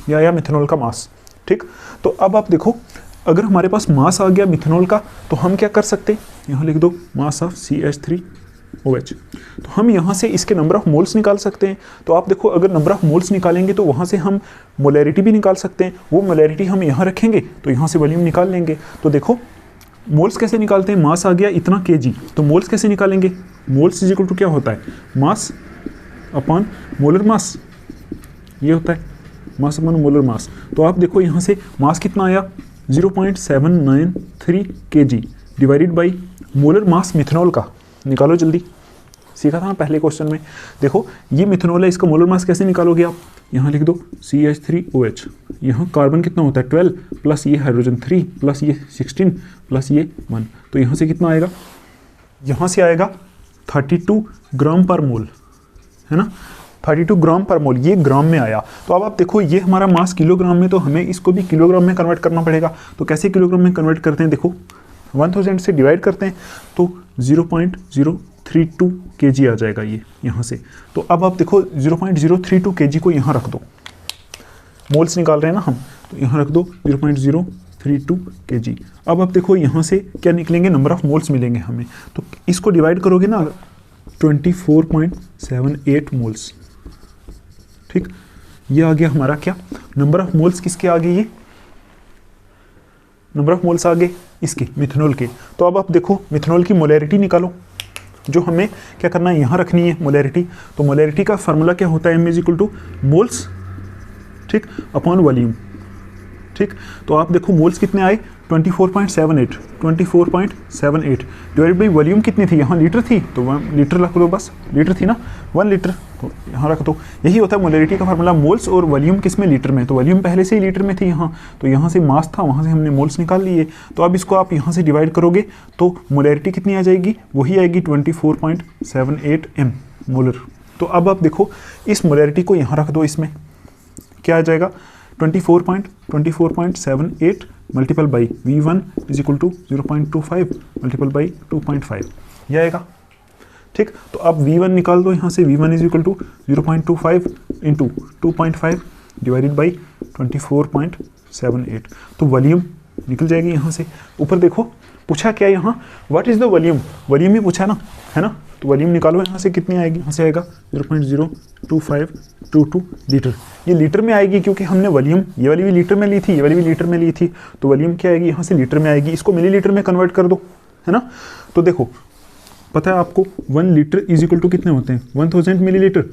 यह आया मिथेनॉल का मास, ठीक। तो अब आप देखो अगर हमारे पास मास आ गया मिथेनॉल का तो हम क्या कर सकते हैं, यहाँ लिख दो मास ऑफ CH3OH। तो हम यहाँ से इसके नंबर ऑफ मोल्स निकाल सकते हैं। तो आप देखो अगर नंबर ऑफ मोल्स निकालेंगे तो वहाँ से हम मोलैरिटी भी निकाल सकते हैं, वो मोलैरिटी हम यहाँ रखेंगे तो यहाँ से वॉल्यूम निकाल लेंगे। तो देखो मोल्स कैसे निकालते हैं, मास आ गया इतना kg, तो मोल्स कैसे निकालेंगे, मोल्स इज इक्वल टू क्या होता है, मास अपॉन मोलर मास, ये होता है मास अपॉन मोलर मास। तो आप देखो यहाँ से मास कितना आया 0.793 kg divided by molar mass methanol का, निकालो जल्दी, सीखा था ना पहले क्वेश्चन में। देखो ये मिथेनॉल है, इसका मोलर मास कैसे निकालोगे आप, यहाँ लिख दो CH3OH, यहाँ कार्बन कितना होता है 12 प्लस ये हाइड्रोजन 3 प्लस ये 16 प्लस ये 1, तो यहाँ से कितना आएगा, यहाँ से आएगा 32 ग्राम पर मोल, है ना, 32 ग्राम पर मोल, ये ग्राम में आया। तो अब आप देखो ये हमारा मास किलोग्राम में, तो हमें इसको भी किलोग्राम में कन्वर्ट करना पड़ेगा। तो कैसे किलोग्राम में कन्वर्ट करते हैं, देखो 1000 से डिवाइड करते हैं तो 0.032 kg आ जाएगा ये यहाँ से। तो अब आप देखो 0.032 kg को यहाँ रख दो, मोल्स निकाल रहे हैं ना हम, तो यहाँ रख दो 0.032 kg। अब आप देखो यहाँ से क्या निकलेंगे, नंबर ऑफ मोल्स मिलेंगे हमें। तो इसको डिवाइड करोगे ना 24.78 मोल्स, ठीक, ये आ गया हमारा क्या, नंबर ऑफ मोल्स किसके आ गए, ये नंबर ऑफ मोल्स आ गए इसके मिथेनॉल के। तो अब आप देखो मिथेनॉल की मोलैरिटी निकालो, जो हमें क्या करना है, यहाँ रखनी है मोलैरिटी। तो मोलैरिटी का फार्मूला क्या होता है, M = मोल्स, ठीक, अपॉन वॉल्यूम, ठीक। तो आप देखो मोल्स कितने आए 24.78 डिवाइड बाई वॉल्यूम कितनी थी, यहाँ लीटर थी तो 1 लीटर रख दो, बस लीटर थी ना 1 लीटर, तो यहाँ रख दो। यही होता है मोलैरिटी का फार्मूला, मोल्स और वॉल्यूम किस में, लीटर में। तो वॉल्यूम पहले से ही लीटर में थी यहाँ, तो यहाँ से मास था, वहाँ से हमने मोल्स निकाल लिए। तो अब इसको आप यहाँ से डिवाइड करोगे तो मोलैरिटी कितनी आ जाएगी, वही आएगी 24.78 m मोलर। तो अब आप देखो इस मोलैरिटी को यहाँ रख दो, इसमें क्या आ जाएगा 24.78 multiple by V1 = 0.25 multiple by 2.5, ये आएगा, ठीक। तो अब V1 निकाल दो यहाँ से, V1 = 0.25 इंटू 2.5 डिवाइडेड बाई 24.78, तो वॉल्यूम निकल जाएगी यहाँ से। ऊपर देखो पूछा क्या यहाँ, what is the volume, volume ही पूछा ना, है ना, तो वॉल्यूम निकालो यहाँ से, कितनी आएगी, यहाँ से आएगा 0.02522 लीटर, ये लीटर में आएगी क्योंकि हमने वॉल्यूम ये वाली भी लीटर में ली थी, ये वाली भी लीटर में ली थी, तो वॉल्यूम क्या आएगी यहाँ से लीटर में आएगी। इसको मिलीलीटर में कन्वर्ट कर दो, है ना। तो देखो पता है आपको 1 लीटर = कितने होते हैं 1000 मिलीलीटर,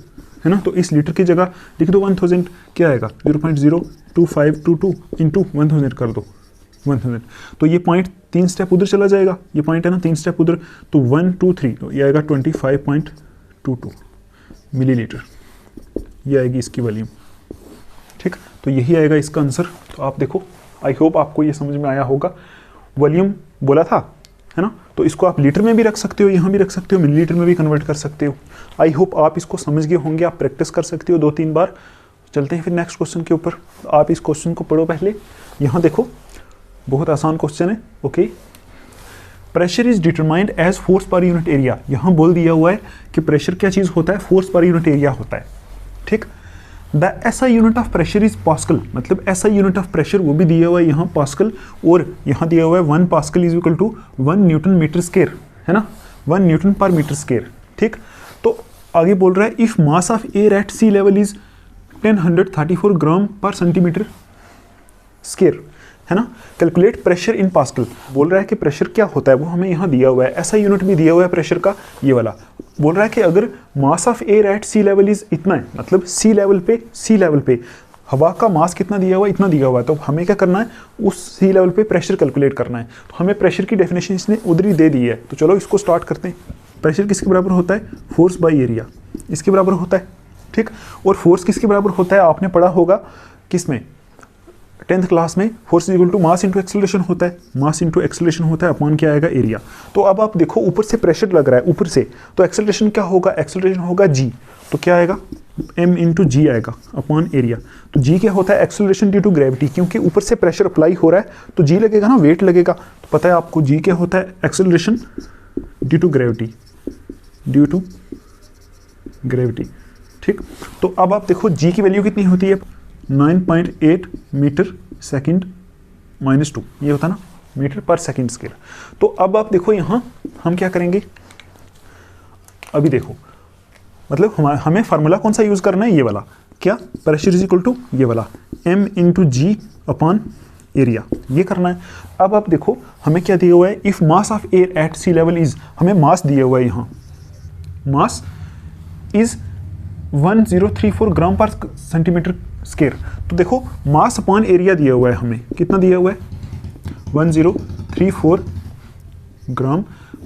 है ना। तो इस लीटर की जगह लिख दो 1000, क्या आएगा 0.02522 इंटू 1000 कर दो 1000, तो ये पॉइंट 3 स्टेप उधर चला जाएगा, ये पॉइंट है ना 3 स्टेप उधर, तो 1 2 3, तो ये आएगा 25.22 मिलीलीटर, ये आएगी इसकी वॉल्यूम, ठीक। तो यही आएगा इसका आंसर। तो आप देखो, आई होप आपको ये समझ में आया होगा। वॉल्यूम बोला था, है ना, तो इसको आप लीटर में भी रख सकते हो, यहाँ भी रख सकते हो, मिलीलीटर में भी कन्वर्ट कर सकते हो। आई होप आप इसको समझ गए होंगे, आप प्रैक्टिस कर सकते हो 2-3 बार। चलते हैं फिर नेक्स्ट क्वेश्चन के ऊपर। आप इस क्वेश्चन को पढ़ो पहले, यहाँ देखो बहुत आसान क्वेश्चन है, okay. Pressure is determined as force per unit area, यहाँ बोल दिया हुआ है कि प्रेशर क्या चीज़ होता है, फोर्स पर यूनिट एरिया होता है, ठीक। The SI unit of pressure is pascal, मतलब SI यूनिट ऑफ प्रेशर वो भी दिया हुआ है यहाँ पास्कल, और यहाँ दिया हुआ है 1 pascal is equal to 1 newton metre square, है ना, 1 न्यूटन पर मीटर स्क्वायर, ठीक। तो आगे बोल रहा है if mass of air at sea level is 1034 gram per centimetre square, है ना। कैलकुलेट प्रेशर इन पास्कल, बोल रहा है कि प्रेशर क्या होता है वो हमें यहाँ दिया हुआ है, ऐसा यूनिट भी दिया हुआ है प्रेशर का, ये वाला। बोल रहा है कि अगर mass of air at sea level is इतना है, मतलब सी लेवल पे हवा का मास कितना दिया हुआ है, इतना दिया हुआ है, तो हमें क्या करना है, उस सी लेवल पे प्रेशर कैलकुलेट करना है। तो हमें प्रेशर की डेफिनेशन इसने उधर ही दे दी है, तो चलो इसको स्टार्ट करते हैं। प्रेशर किसके बराबर होता है, फोर्स बाई एरिया, इसके बराबर होता है, ठीक। और फोर्स किसके बराबर होता है, आपने पढ़ा होगा किसमें, 10th क्लास में, force is equal to mass into acceleration होता है, मास इंटू एक्सेलरेशन होता है, अपॉन क्या आएगा, एरिया। तो अब आप देखो ऊपर से प्रेशर लग रहा है, ऊपर से, तो एक्सेलरेशन क्या होगा, एक्सेलरेशन होगा g, तो क्या आएगा m इंटू जी आएगा अपॉन एरिया। तो g क्या होता है, एक्सेलरेशन ड्यू टू ग्रेविटी, क्योंकि ऊपर से प्रेशर अप्लाई हो रहा है तो g लगेगा ना, वेट लगेगा। तो पता है आपको g क्या होता है, एक्सेलरेशन ड्यू टू ग्रेविटी, ठीक। तो अब आप देखो g की वैल्यू कितनी होती है, 9.8 मीटर सेकंड माइनस 2, ये होता है ना मीटर पर सेकंड स्क्वायर। तो अब आप देखो यहाँ हम क्या करेंगे, अभी देखो मतलब हमें फार्मूला कौन सा यूज करना है, ये वाला, क्या, प्रेशर इज इक्वल टू ये वाला m इंटू जी अपॉन एरिया, ये करना है। अब आप देखो हमें क्या दिया हुआ है, if mass of air at sea level is, हमें मास दिया हुआ है यहाँ, mass is 1034 gram per centimetre square. तो देखो मास अपॉन एरिया दिया हुआ है, हमें कितना दिया हुआ है, 1034 gram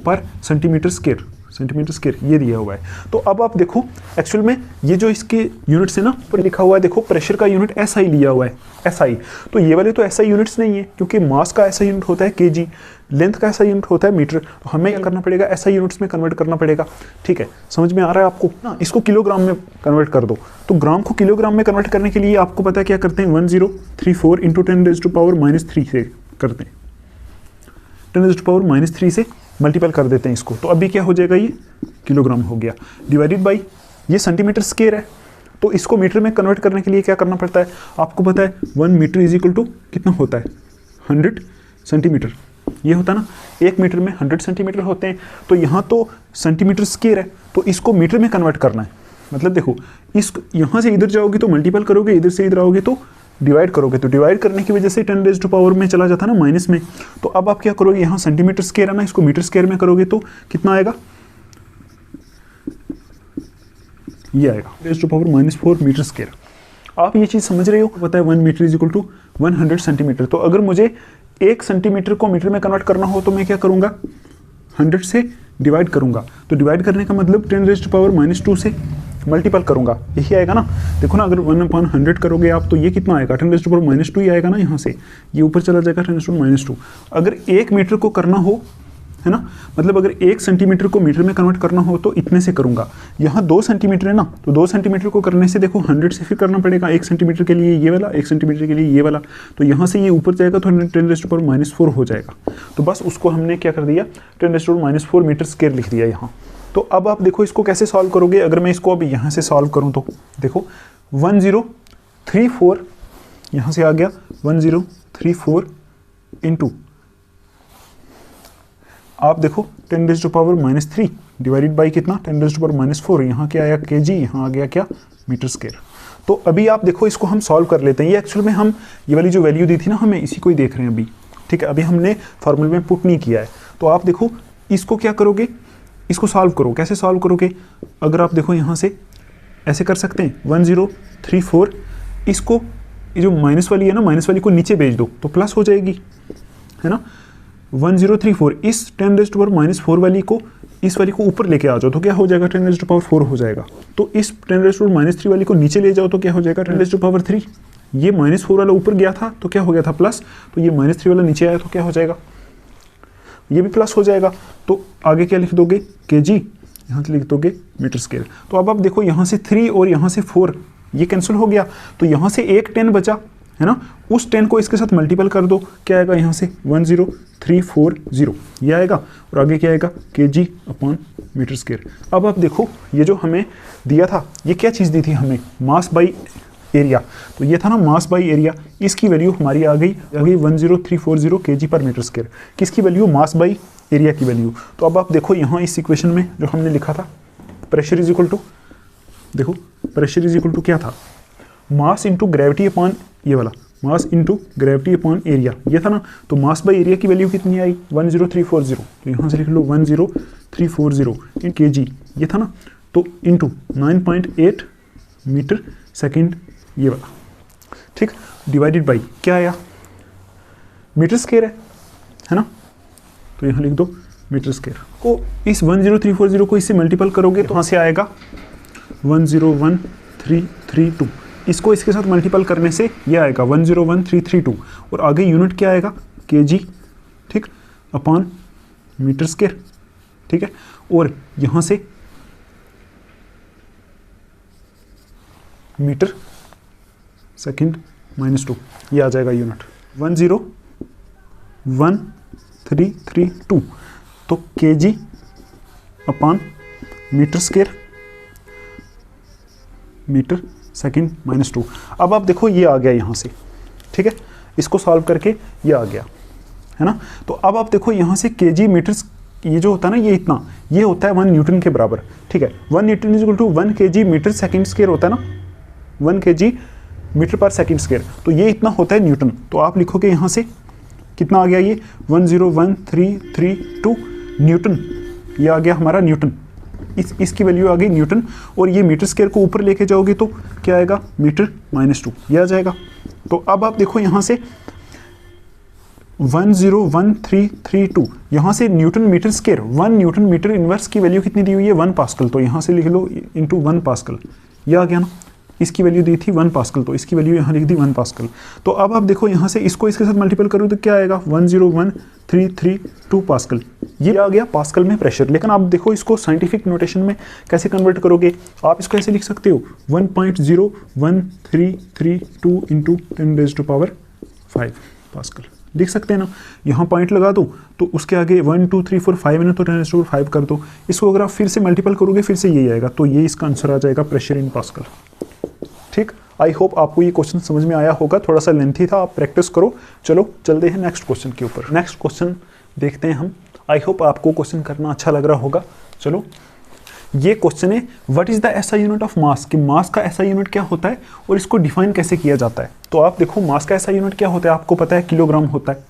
per centimetre square, centimetre square, ये दिया हुआ है। तो अब आप देखो एक्चुअल में ये जो इसके यूनिट्स है ना पर लिखा हुआ है, देखो प्रेशर का यूनिट SI लिया हुआ है, SI। तो ये वाले तो SI यूनिट्स नहीं है, क्योंकि मास का SI यूनिट होता है kg, लेंथ का SI यूनिट होता है मीटर। तो हमें क्या करना पड़ेगा, SI यूनिट्स में कन्वर्ट करना पड़ेगा। ठीक है, समझ में आ रहा है आपको ना? इसको किलोग्राम में कन्वर्ट कर दो। तो ग्राम को किलोग्राम में कन्वर्ट करने के लिए आपको पता है क्या करते हैं, 1034 इंटू 10⁻³ से करते हैं, 10⁻³ से मल्टीपल कर देते हैं इसको। तो अभी क्या हो जाएगा, ये किलोग्राम हो गया, डिवाइडेड बाई ये सेंटीमीटर स्क्वायर है। तो इसको मीटर में कन्वर्ट करने के लिए क्या करना पड़ता है, आपको पता है 1 मीटर इज इक्वल टू कितना होता है, 100 सेंटीमीटर। ये होता है ना, 1 मीटर में 100 सेंटीमीटर होते हैं। तो यहाँ तो सेंटीमीटर स्क्वायर है, तो इसको मीटर में कन्वर्ट करना है। मतलब देखो, इस यहाँ से इधर जाओगे तो मल्टीपल करोगे, इधर से इधर आओगे तो डिवाइड करोगे। तो डिवाइड करने की वजह से 10⁻⁴ में चला जाता है ना, माइनस में। तो अब आप क्या करोगे, यहाँ सेंटीमीटर स्क्वायर है ना, इसको मीटर स्क्वायर में करोगे तो कितना आएगा, ये आएगा 10⁻⁴ मीटर स्क्वायर। आप ये चीज़ समझ रहे हो, पता है 1 metre is equal to 100 centimetre. तो अगर मुझे 1 सेंटीमीटर को मीटर में कन्वर्ट करना हो तो मैं क्या करूँगा, 100 से डिवाइड करूँगा। तो डिवाइड करने का मतलब 10⁻⁻² से मल्टीपल करूँगा, यही आएगा ना। देखो ना, अगर 1/100 करोगे आप तो ये कितना आएगा, 10⁻² ही आएगा ना, यहाँ से ये ऊपर चला जाएगा 10⁻²। अगर 1 मीटर को करना हो, है ना, मतलब अगर 1 सेंटीमीटर को मीटर में कन्वर्ट करना हो तो इतने से करूँगा। यहाँ 2 सेंटीमीटर है ना, तो 2 सेंटीमीटर को करने से देखो 100 से फिर करना पड़ेगा, 1 सेंटीमीटर के लिए ये वाला, 1 सेंटीमीटर के लिए ये वाला। तो यहाँ से ये ऊपर जाएगा तो 10⁻⁴ हो जाएगा। तो बस उसको हमने क्या कर दिया, 10⁻⁴ मीटर स्क्वायर लिख दिया यहाँ। तो अब आप देखो इसको कैसे सॉल्व करोगे। अगर मैं इसको अभी यहाँ से सॉल्व करूँ तो देखो 1034 यहाँ से आ गया 1034 इंटू, आप देखो 10⁻³ डिवाइडेड बाई कितना, 10⁻⁴। यहाँ क्या आया kg, यहाँ आ गया क्या, मीटर स्क्वायर। तो अभी आप देखो इसको हम सॉल्व कर लेते हैं। ये एक्चुअल में हम ये वाली जो वैल्यू दी थी ना, हमें इसी को ही देख रहे हैं अभी। ठीक है, अभी हमने फार्मूले में पुट नहीं किया है। तो आप देखो इसको क्या करोगे, इसको सॉल्व करो। कैसे सॉल्व करोगे, अगर आप देखो यहाँ से ऐसे कर सकते हैं 1034, इसको ये जो माइनस वाली है ना, माइनस वाली को नीचे भेज दो तो प्लस हो जाएगी, है ना। 1034 इस 10⁻⁴ वाली को, इस वाली को ऊपर लेके आ जाओ तो क्या हो जाएगा, 10⁻⁴ हो जाएगा। तो इस 10⁻³ वाली को नीचे ले जाओ तो क्या हो जाएगा, 10⁻3। ये -4 वाला ऊपर गया था तो क्या हो गया था, प्लस। तो ये -3 वाला नीचे आया तो क्या हो जाएगा, ये भी प्लस हो जाएगा। तो आगे क्या लिख दोगे, kg, यहाँ से लिख दोगे मीटर स्क्वायर। तो अब आप देखो यहाँ से 3 और यहाँ से 4 ये कैंसिल हो गया, तो यहाँ से एक 10 बचा, है ना। उस 10 को इसके साथ मल्टीपल कर दो, क्या आएगा यहाँ से 10340 ये आएगा। और आगे क्या आएगा, kg/मीटर स्क्वायर। अब आप देखो ये जो हमें दिया था, ये क्या चीज़ दी थी हमें, मास बाई एरिया। तो ये था ना मास बाई एरिया, इसकी वैल्यू हमारी आ गई 10340 kg/मीटर स्क्वायर। किसकी वैल्यू, मास बाई एरिया की वैल्यू। तो अब आप देखो यहाँ इस इक्वेशन में जो हमने लिखा था, प्रेशर इज इक्वल टू, देखो प्रेशर इज इक्वल टू क्या था, मास इंटू ग्रेविटी अपॉन ये वाला, mass into gravity upon area, ये था ना। तो मास बाई एरिया की वैल्यू कितनी आई, 10340। तो यहाँ से लिख लो 10340 इन kg, ये था ना। तो इंटू 9.8 मीटर सेकेंड, ये वाला, ठीक, डिवाइडेड बाई क्या आया, मीटर स्क्वायर है ना। तो यहाँ लिख दो मीटर स्क्वायर को, इस 10340 को इससे मल्टीपल करोगे तो यहाँ से आएगा 101332। इसको इसके साथ मल्टीपल करने से ये आएगा 101332। और आगे यूनिट क्या आएगा, kg, ठीक, अपॉन मीटर स्क्वायर, ठीक है। और यहाँ से मीटर सेकेंड -2 ये आ जाएगा यूनिट 101332। तो kg upon metre square, metre second -2। अब आप देखो ये आ गया यहाँ से, ठीक है, इसको सॉल्व करके ये आ गया, है ना। तो अब आप देखो यहाँ से kg मीटर, ये जो होता है ना, ये इतना, ये होता है 1 न्यूटन के बराबर, ठीक है। 1 newton is equal to 1 kg metre second square होता है ना, 1 kg metre per second square. तो ये इतना होता है न्यूटन। तो आप लिखोगे यहाँ से कितना आ गया, ये 101332 न्यूटन, ये आ गया हमारा न्यूटन। इसकी वैल्यू आ गई न्यूटन। और ये मीटर स्क्वायर को ऊपर लेके जाओगे तो क्या आएगा, मीटर -2 ये आ जाएगा। तो अब आप देखो यहाँ से 101,332, यहाँ से newton metre square, 1 newton metre inverse की वैल्यू कितनी दी हुई है 1 पास्कल, तो यहाँ से लिख लो इंटू 1 पास्कल, ये आ गया ना। इसकी वैल्यू दी थी 1 पास्कल, तो इसकी वैल्यू यहाँ लिख दी 1 पास्कल। तो अब आप देखो यहाँ से इसको इसके साथ मल्टीपल करो तो क्या आएगा 101,332 पास्कल, ये आ गया पास्कल में प्रेशर। लेकिन आप देखो इसको साइंटिफिक नोटेशन में कैसे कन्वर्ट करोगे, आप इसको ऐसे लिख सकते हो 1.01332 इंटू 10⁵ पास्कल लिख सकते हैं ना। यहाँ पॉइंट लगा दो तो उसके आगे 1 2 3 4 5 है ना, तो 10⁵ कर दो। इसको अगर आप फिर से मल्टीपल करोगे फिर से यही आएगा, तो ये इसका आंसर आ जाएगा प्रेशर इन पास्कल। ठीक, आई होप आपको ये क्वेश्चन समझ में आया होगा, थोड़ा सा लेंथी था, आप प्रैक्टिस करो। चलो चलते हैं नेक्स्ट क्वेश्चन के ऊपर। नेक्स्ट क्वेश्चन देखते हैं हम। आई होप आपको क्वेश्चन करना अच्छा लग रहा होगा। चलो, ये क्वेश्चन है what is the SI unit of mass, कि मास का एसआई यूनिट क्या होता है और इसको डिफाइन कैसे किया जाता है। तो आप देखो मास का एसआई यूनिट क्या होता है, आपको पता है किलोग्राम होता है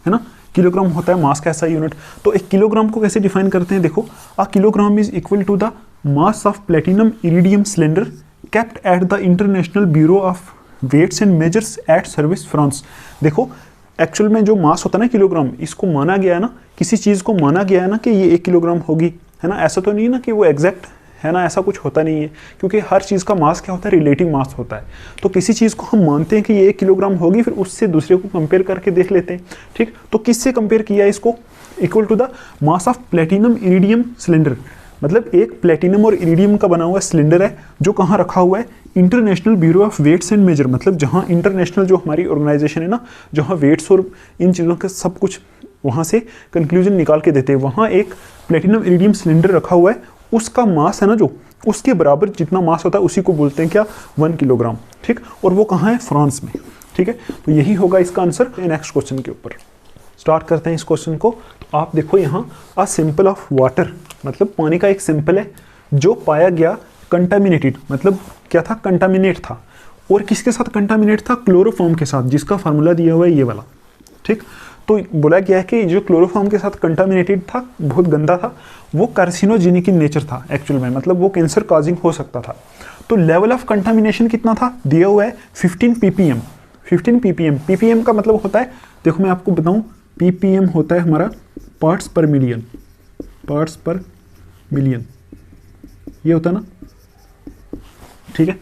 ना, किलोग्राम होता है मास का एसआई यूनिट। तो एक किलोग्राम को कैसे डिफाइन करते हैं, देखो a kilogram is equal to the mass of platinum iridium cylinder kept at the International Bureau of Weights and Measures at Service France। देखो एक्चुअल में जो मास होता है ना किलोग्राम, इसको माना गया है ना, किसी चीज़ को माना गया है ना कि ये 1 किलोग्राम होगी, है ना। ऐसा तो नहीं है ना कि वो एग्जैक्ट है ना, ऐसा कुछ होता नहीं है, क्योंकि हर चीज़ का मास क्या होता है, रिलेटिव मास होता है। तो किसी चीज़ को हम मानते हैं कि ये 1 किलोग्राम होगी, फिर उससे दूसरे को कंपेयर करके देख लेते हैं। ठीक, तो किससे कंपेयर किया है इसको, equal to the mass of platinum iridium cylinder, मतलब एक प्लेटिनम और इरिडियम का बना हुआ सिलेंडर है जो कहाँ रखा हुआ है, international bureau of weights and measure, मतलब जहाँ इंटरनेशनल जो हमारी ऑर्गेनाइजेशन है ना, जहाँ वेट्स और इन चीज़ों का सब कुछ वहाँ से कंक्लूजन निकाल के देते हैं, वहाँ एक प्लेटिनम इरिडियम सिलेंडर रखा हुआ है, उसका मास है ना जो उसके बराबर जितना मास होता है उसी को बोलते हैं क्या 1 किलोग्राम। ठीक, और वो कहाँ है, फ्रांस में। ठीक है, तो यही होगा इसका आंसर। नेक्स्ट क्वेश्चन के ऊपर स्टार्ट करते हैं इस क्वेश्चन को। तो आप देखो यहाँ अ सैंपल ऑफ वाटर, मतलब पानी का एक सैंपल है जो पाया गया कंटामिनेटेड, मतलब क्या था, कंटामिनेट था। और किसके साथ कंटामिनेट था, क्लोरोफॉर्म के साथ, जिसका फार्मूला दिया हुआ है ये वाला। ठीक, तो बोला गया है कि जो क्लोरोफॉर्म के साथ कंटामिनेटेड था, बहुत गंदा था, वो कार्सिनोजेनिक इन नेचर था एक्चुअल में, मतलब वो कैंसर कॉजिंग हो सकता था। तो लेवल ऑफ कंटामिनेशन कितना था, दिया हुआ है 15 ppm। 15 ppm, ppm का मतलब होता है, देखो मैं आपको बताऊं, ppm होता है हमारा पार्ट्स पर मिलियन, पार्ट्स पर मिलियन ये होता है ना। ठीक है,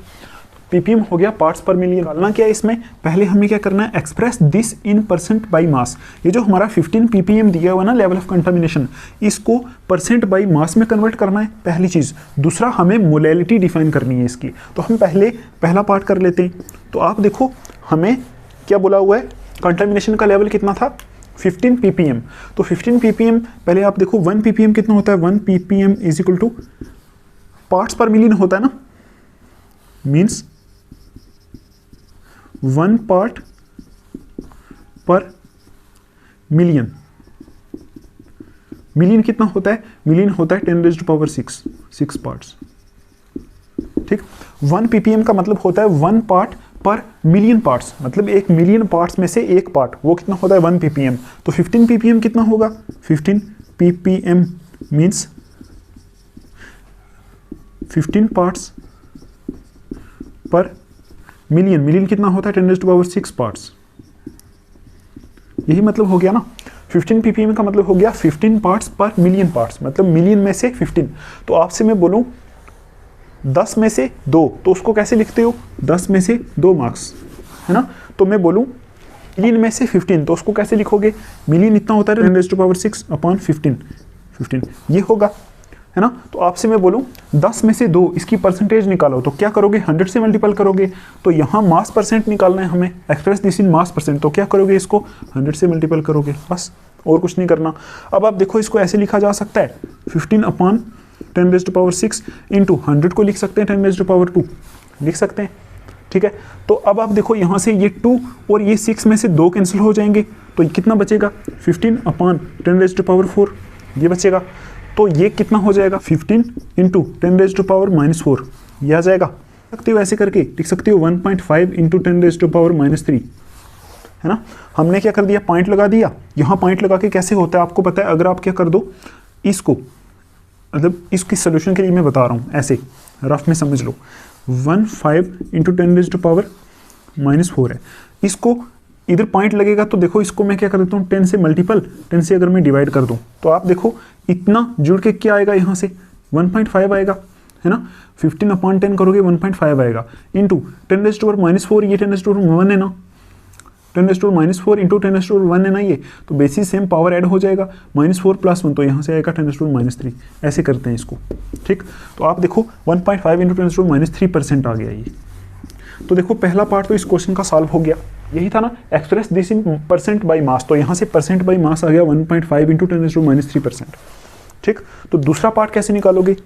ppm हो गया पार्ट्स पर मिलियन। निकालना क्या है इसमें, पहले हमें क्या करना है, express this in percent by mass. ये जो हमारा 15 ppm दिया हुआ ना लेवल ऑफ कंटामिनेशन, इसको परसेंट बाई मास में कन्वर्ट करना है, पहली चीज़। दूसरा हमें मोलैलिटी डिफाइन करनी है इसकी, तो हम पहले पहला पार्ट कर लेते हैं। तो आप देखो हमें क्या बोला हुआ है, कंटामिनेशन का लेवल कितना था 15 ppm। तो 15 ppm पहले आप देखो 1 ppm कितना होता है, 1 ppm is equal two parts पर मिलियन होता है ना, मीन्स 1 पार्ट पर मिलियन। मिलियन कितना होता है, मिलियन होता है 10⁶ पार्ट्स। ठीक, 1 ppm का मतलब होता है 1 पार्ट पर मिलियन पार्ट्स, मतलब 1 मिलियन पार्ट्स में से 1 पार्ट, वो कितना होता है 1 ppm। तो 15 ppm कितना होगा, 15 ppm मीन्स 15 पार्ट्स पर मिलियन। मिलियन कितना होता है 10⁶ पार्ट्स, यही मतलब हो गया ना। 15 ppm का मतलब हो गया 15 पार्ट्स पर मिलियन पार्ट्स, मतलब मिलियन में से 15। तो आपसे मैं बोलूं 10 में से 2, तो उसको कैसे लिखते हो, 10 में से 2 मार्क्स, है ना। तो मैं बोलूं मिलियन में से 15, तो उसको कैसे लिखोगे, मिलियन इतना होता है 10⁶ अपॉन 15 ये होगा, है ना। तो आपसे मैं बोलूं 10 में से 2 इसकी परसेंटेज निकालो, तो क्या करोगे, 100 से मल्टीपल करोगे। तो यहाँ मास परसेंट निकालना है हमें, express this in mass percent, तो क्या करोगे, इसको 100 से मल्टीपल करोगे, बस और कुछ नहीं करना। अब आप देखो इसको ऐसे लिखा जा सकता है 15 अपॉन 10⁶ इंटू 100 को लिख सकते हैं 10⁻² लिख सकते हैं। ठीक है, तो अब आप देखो यहाँ से ये 2 और ये 6 में से 2 कैंसिल हो जाएंगे, तो कितना बचेगा 15 अपॉन 10⁻⁴ ये बचेगा। तो ये कितना हो जाएगा 15 इंटू 10⁻⁻⁴ ये आ जाएगा। सकते हो ऐसे करके लिख सकते हो 1.5 इंटू 10⁻⁻³ है ना। हमने क्या कर दिया, पॉइंट लगा दिया। यहाँ पॉइंट लगा के कैसे होता है आपको पता है, अगर आप क्या कर दो इसको, मतलब इसकी सोल्यूशन के लिए मैं बता रहा हूँ, ऐसे रफ में समझ लो 15 इंटू 10⁻⁻⁴ है। इसको इधर पॉइंट लगेगा तो देखो इसको मैं क्या कर देता हूँ 10 से मल्टीपल 10 से अगर मैं डिवाइड कर दूँ तो आप देखो इतना जुड़ के क्या आएगा यहाँ से 1.5 आएगा, है ना। 15/10 करोगे 1.5 आएगा इंटू 10⁻⁻4, ये 10⁻1 है ना, 10⁻⁻4 इंटू 10⁻1 है ना ये, तो बेसिस सेम पावर ऐड हो जाएगा, -4 + 1 तो यहाँ से आएगा 10⁻3, ऐसे करते हैं इसको, ठीक। तो आप देखो 1.5 इंटू 10⁻3% आ गया ये। तो देखो पहला पार्ट तो इस क्वेश्चन का सॉल्व हो गया, यही था ना, express this in percent by mass, तो यहाँ से परसेंट बाई मास आ गया 1.5 इंटू 10⁻3%, ठीक। तो दूसरा पार्ट कैसे निकालोगे?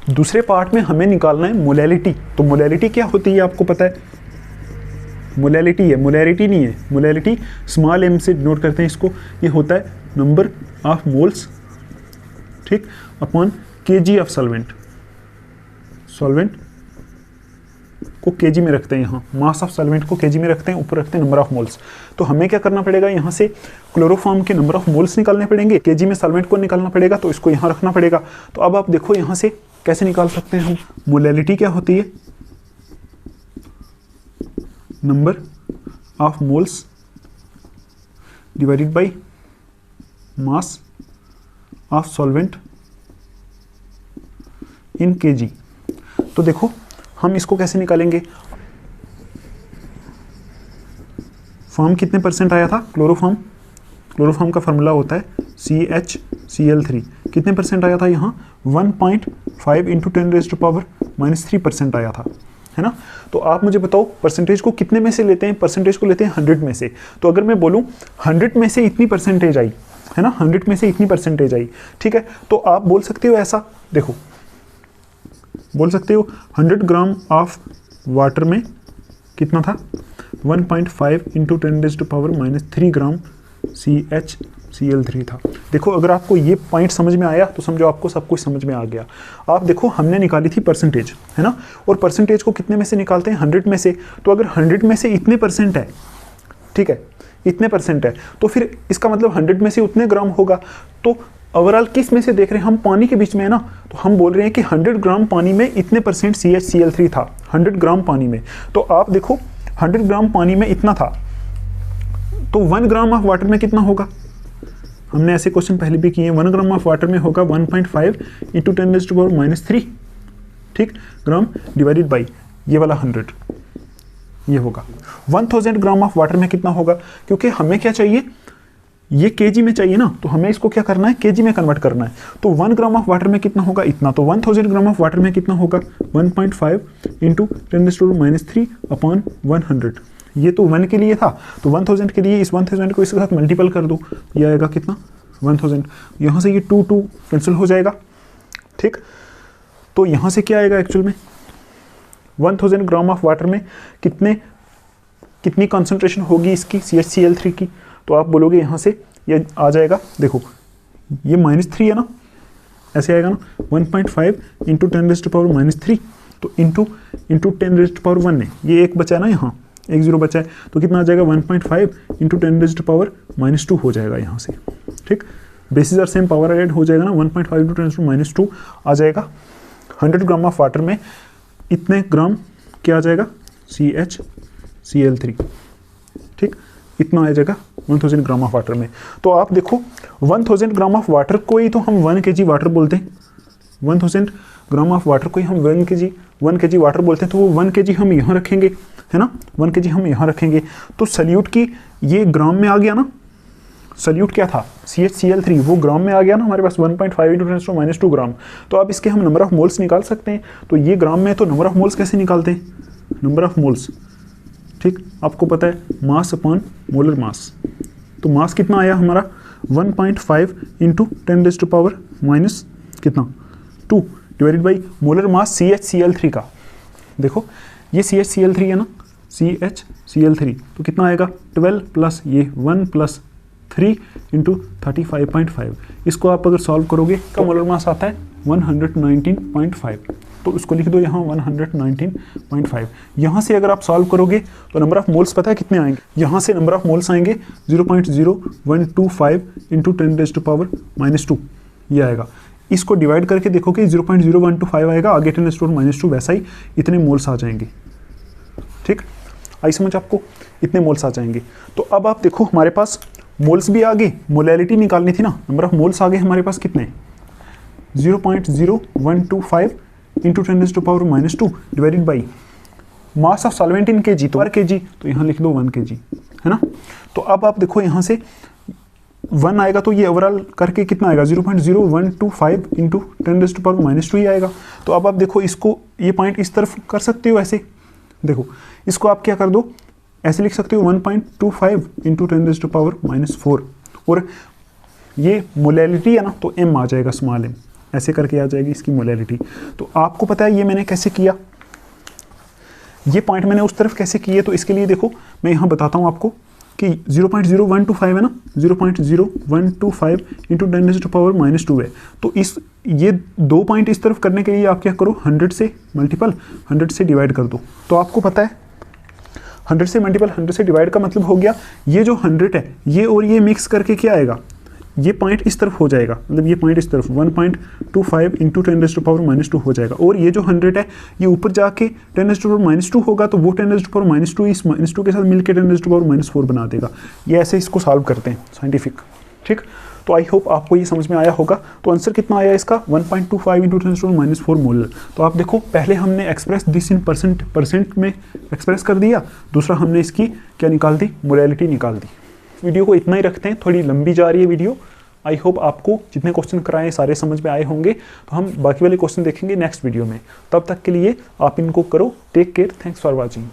दूसरे पार्ट में हमें निकालना है मोलैलिटी। तो मोलैलिटी क्या होती है आपको पता है? मोलैलिटी है, मोलैरिटी नहीं है। मोलैलिटी स्मॉल m से डिनोट करते हैं इसको, ये होता है नंबर ऑफ मोल्स, ठीक, upon kg of solvent. Solvent को kg में रखते हैं, यहाँ मास ऑफ सॉल्वेंट को kg में रखते हैं, ऊपर रखते हैं नंबर ऑफ मोल्स। तो हमें क्या करना पड़ेगा, यहाँ से क्लोरोफॉर्म के नंबर ऑफ मोल्स निकालने पड़ेंगे, kg में सॉल्वेंट को निकालना पड़ेगा, तो इसको यहाँ रखना पड़ेगा। तो अब आप देखो यहाँ से कैसे निकाल सकते हैं हम, मोलैलिटी क्या होती है, number of moles divided by mass of solvent in kg। तो देखो हम इसको कैसे निकालेंगे, फॉर्म कितने परसेंट आया था, क्लोरोफॉर्म, क्लोरोफॉर्म का फार्मूला होता है CHCl3, कितने परसेंट आया था यहाँ 1.5 इंटू 10⁻³ आया था, है ना। तो आप मुझे बताओ परसेंटेज को कितने में से लेते हैं, परसेंटेज को लेते हैं 100 में से। तो अगर मैं बोलूँ 100 में से इतनी परसेंटेज आई, है ना, 100 में से इतनी परसेंटेज आई, ठीक है, तो आप बोल सकते हो ऐसा, देखो बोल सकते हो 100 ग्राम ऑफ वाटर में कितना था 1.5 इंटू 10⁻³ ग्राम CHCl3 था। देखो अगर आपको ये पॉइंट समझ में आया तो समझो आपको सब कुछ समझ में आ गया। आप देखो हमने निकाली थी परसेंटेज, है ना, और परसेंटेज को कितने में से निकालते हैं 100 में से। तो अगर 100 में से इतने परसेंट है, ठीक है, इतने परसेंट है, तो फिर इसका मतलब 100 में से उतने ग्राम होगा। तो ओवरऑल किस में से देख रहे हैं हम, पानी के बीच में है ना, तो हम बोल रहे हैं कि 100 ग्राम पानी में इतने परसेंट CHCl3 था, 100 ग्राम पानी में। तो आप देखो 100 ग्राम पानी में इतना था, तो 1 ग्राम ऑफ वाटर में कितना होगा, हमने ऐसे क्वेश्चन पहले भी किए हैं, 1 ग्राम ऑफ वाटर में होगा 1.5 इंटू 10⁻⁻3, ठीक, ग्राम डिवाइडेड बाई ये वाला 100, ये होगा 1000 ग्राम ऑफ वाटर में कितना होगा, क्योंकि हमें क्या चाहिए, ये kg में चाहिए ना, तो हमें इसको क्या करना है, kg में कन्वर्ट करना है। तो 1 ग्राम ऑफ वाटर में कितना होगा, इतना, तो 1000 ग्राम ऑफ वाटर में कितना होगा 1.5 इंटू 10⁻³ अपॉन 100, ये तो 1 के लिए था, तो 1000 के लिए इस 1000 को इसके साथ मल्टीपल कर दो, ये आएगा कितना 1000, यहाँ से ये 2 कैंसिल हो जाएगा, ठीक। तो यहाँ से क्या आएगा एक्चुअल में 1000 ग्राम ऑफ वाटर में कितनी कॉन्सेंट्रेशन होगी इसकी CHCl3 की। तो आप बोलोगे यहाँ से ये आ जाएगा, देखो ये -3 है ना, ऐसे आएगा ना, 1.5 इंटू 10⁻³ तो इंटू 10⁻1 है, ये एक बचा है ना, यहाँ एक 0 बचा है, तो कितना आ जाएगा 1.5 इंटू 10⁻² हो जाएगा यहाँ से, ठीक। Basis are same, power add हो जाएगा ना, 1.5 इंटू 10⁻² आ जाएगा। 100 ग्राम ऑफ वाटर में इतने ग्राम क्या आ जाएगा CHCl3, ठीक, इतना आ जाएगा 1000 ग्राम ऑफ वाटर में। तो आप देखो 1000 ग्राम ऑफ वाटर को ही तो हम 1 kg वाटर बोलते हैं, 1000 ग्राम ऑफ वाटर को ही हम 1 kg वाटर बोलते हैं, तो वो 1 kg हम यहाँ रखेंगे, है ना, 1 kg हम यहाँ रखेंगे। तो सल्यूट की ये ग्राम में आ गया ना, सल्यूट क्या था CHCl3, वो ग्राम में आ गया ना हमारे पास 1.5 इंटू 10⁻² ग्राम। तो आप इसके हम नंबर ऑफ मोल्स निकाल सकते हैं। तो ये ग्राम में, तो नंबर ऑफ मोल्स कैसे निकालते हैं, नंबर ऑफ मोल्स, ठीक, आपको पता है मास अपॉन मोलर मास। तो मास कितना आया हमारा 1.5 इंटू 10⁻⁻² कितना 2 divided by molar mass CHCl3 का। देखो ये CHCl3 है ना, CHCl3, तो कितना आएगा 12 प्लस ये 1 प्लस 3 इंटू 35.5। इसको आप अगर सॉल्व करोगे तो मोलर मास आता है 119.5, तो उसको लिख दो यहाँ 119.5। यहाँ से अगर आप सॉल्व करोगे तो नंबर ऑफ मोल्स पता है कितने आएंगे, यहाँ से नंबर ऑफ मोल्स आएंगे 0.0125 इंटू 10⁻², ये आएगा। इसको डिवाइड करके देखोगे 0.0125 आएगा, आगे 10⁻², वैसा ही इतने मोल्स आ जाएंगे, ठीक। आई समझ आपको, इतने मोल्स आ जाएंगे। तो अब आप देखो हमारे पास मोल्स भी आ गए, मोलैलिटी निकालनी थी ना, नंबर ऑफ मोल्स आ गए हमारे पास कितने 0.0125 into 10⁻⁻² divided by mass of solvent in kg, तो पर kg, तो यहाँ लिख लो 1 kg, है ना। तो अब आप देखो यहाँ से 1 आएगा तो ये ओवरऑल करके कितना आएगा 0.0125 इंटू 10⁻⁻² ही आएगा। तो अब आप देखो इसको, ये पॉइंट इस तरफ कर सकते हो ऐसे, देखो इसको आप क्या कर दो, ऐसे लिख सकते हो 1.25 इंटू 10⁻⁻⁴, और ये मोलैलिटी है ना, तो m आ जाएगा स्मॉल m, ऐसे करके आ जाएगी इसकी मोलैलिटी। तो आपको पता है ये मैंने कैसे किया, ये पॉइंट मैंने उस तरफ कैसे किए, तो इसके लिए देखो मैं यहाँ बताता हूँ आपको कि 0.0125 है ना, 0.0125 इंटू 10⁻⁻² है। तो इस ये 2 पॉइंट इस तरफ करने के लिए आप क्या करो, 100 से मल्टीपल 100 से डिवाइड कर दो। तो आपको पता है 100 से मल्टीपल 100 से डिवाइड का मतलब हो गया ये जो 100 है ये और ये मिक्स करके क्या आएगा, ये पॉइंट इस तरफ हो जाएगा, मतलब ये पॉइंट इस तरफ 1.25 इंटू 10⁻⁻² हो जाएगा, और ये जो 100 है ये ऊपर जाके 10⁻⁻² होगा, तो वो 10⁻⁻² इस -2 के साथ मिलकर 10⁻⁻4 बना देगा। ये ऐसे इसको सॉल्व करते हैं साइंटिफिक, ठीक। तो आई होप आपको ये समझ में आया होगा। तो आंसर कितना आया इसका 1.25 इंटू 10⁻⁻4 मोल। तो आप देखो पहले हमने एक्सप्रेस दिस इन परसेंट में एक्सप्रेस कर दिया, दूसरा हमने इसकी क्या निकाल दी, मोलैलिटी निकाल दी। वीडियो को इतना ही रखते हैं, थोड़ी लंबी जा रही है वीडियो। आई होप आपको जितने क्वेश्चन कराए सारे समझ में आए होंगे। तो हम बाकी वाले क्वेश्चन देखेंगे नेक्स्ट वीडियो में, तब तक के लिए आप इनको करो। Take care, thanks for watching.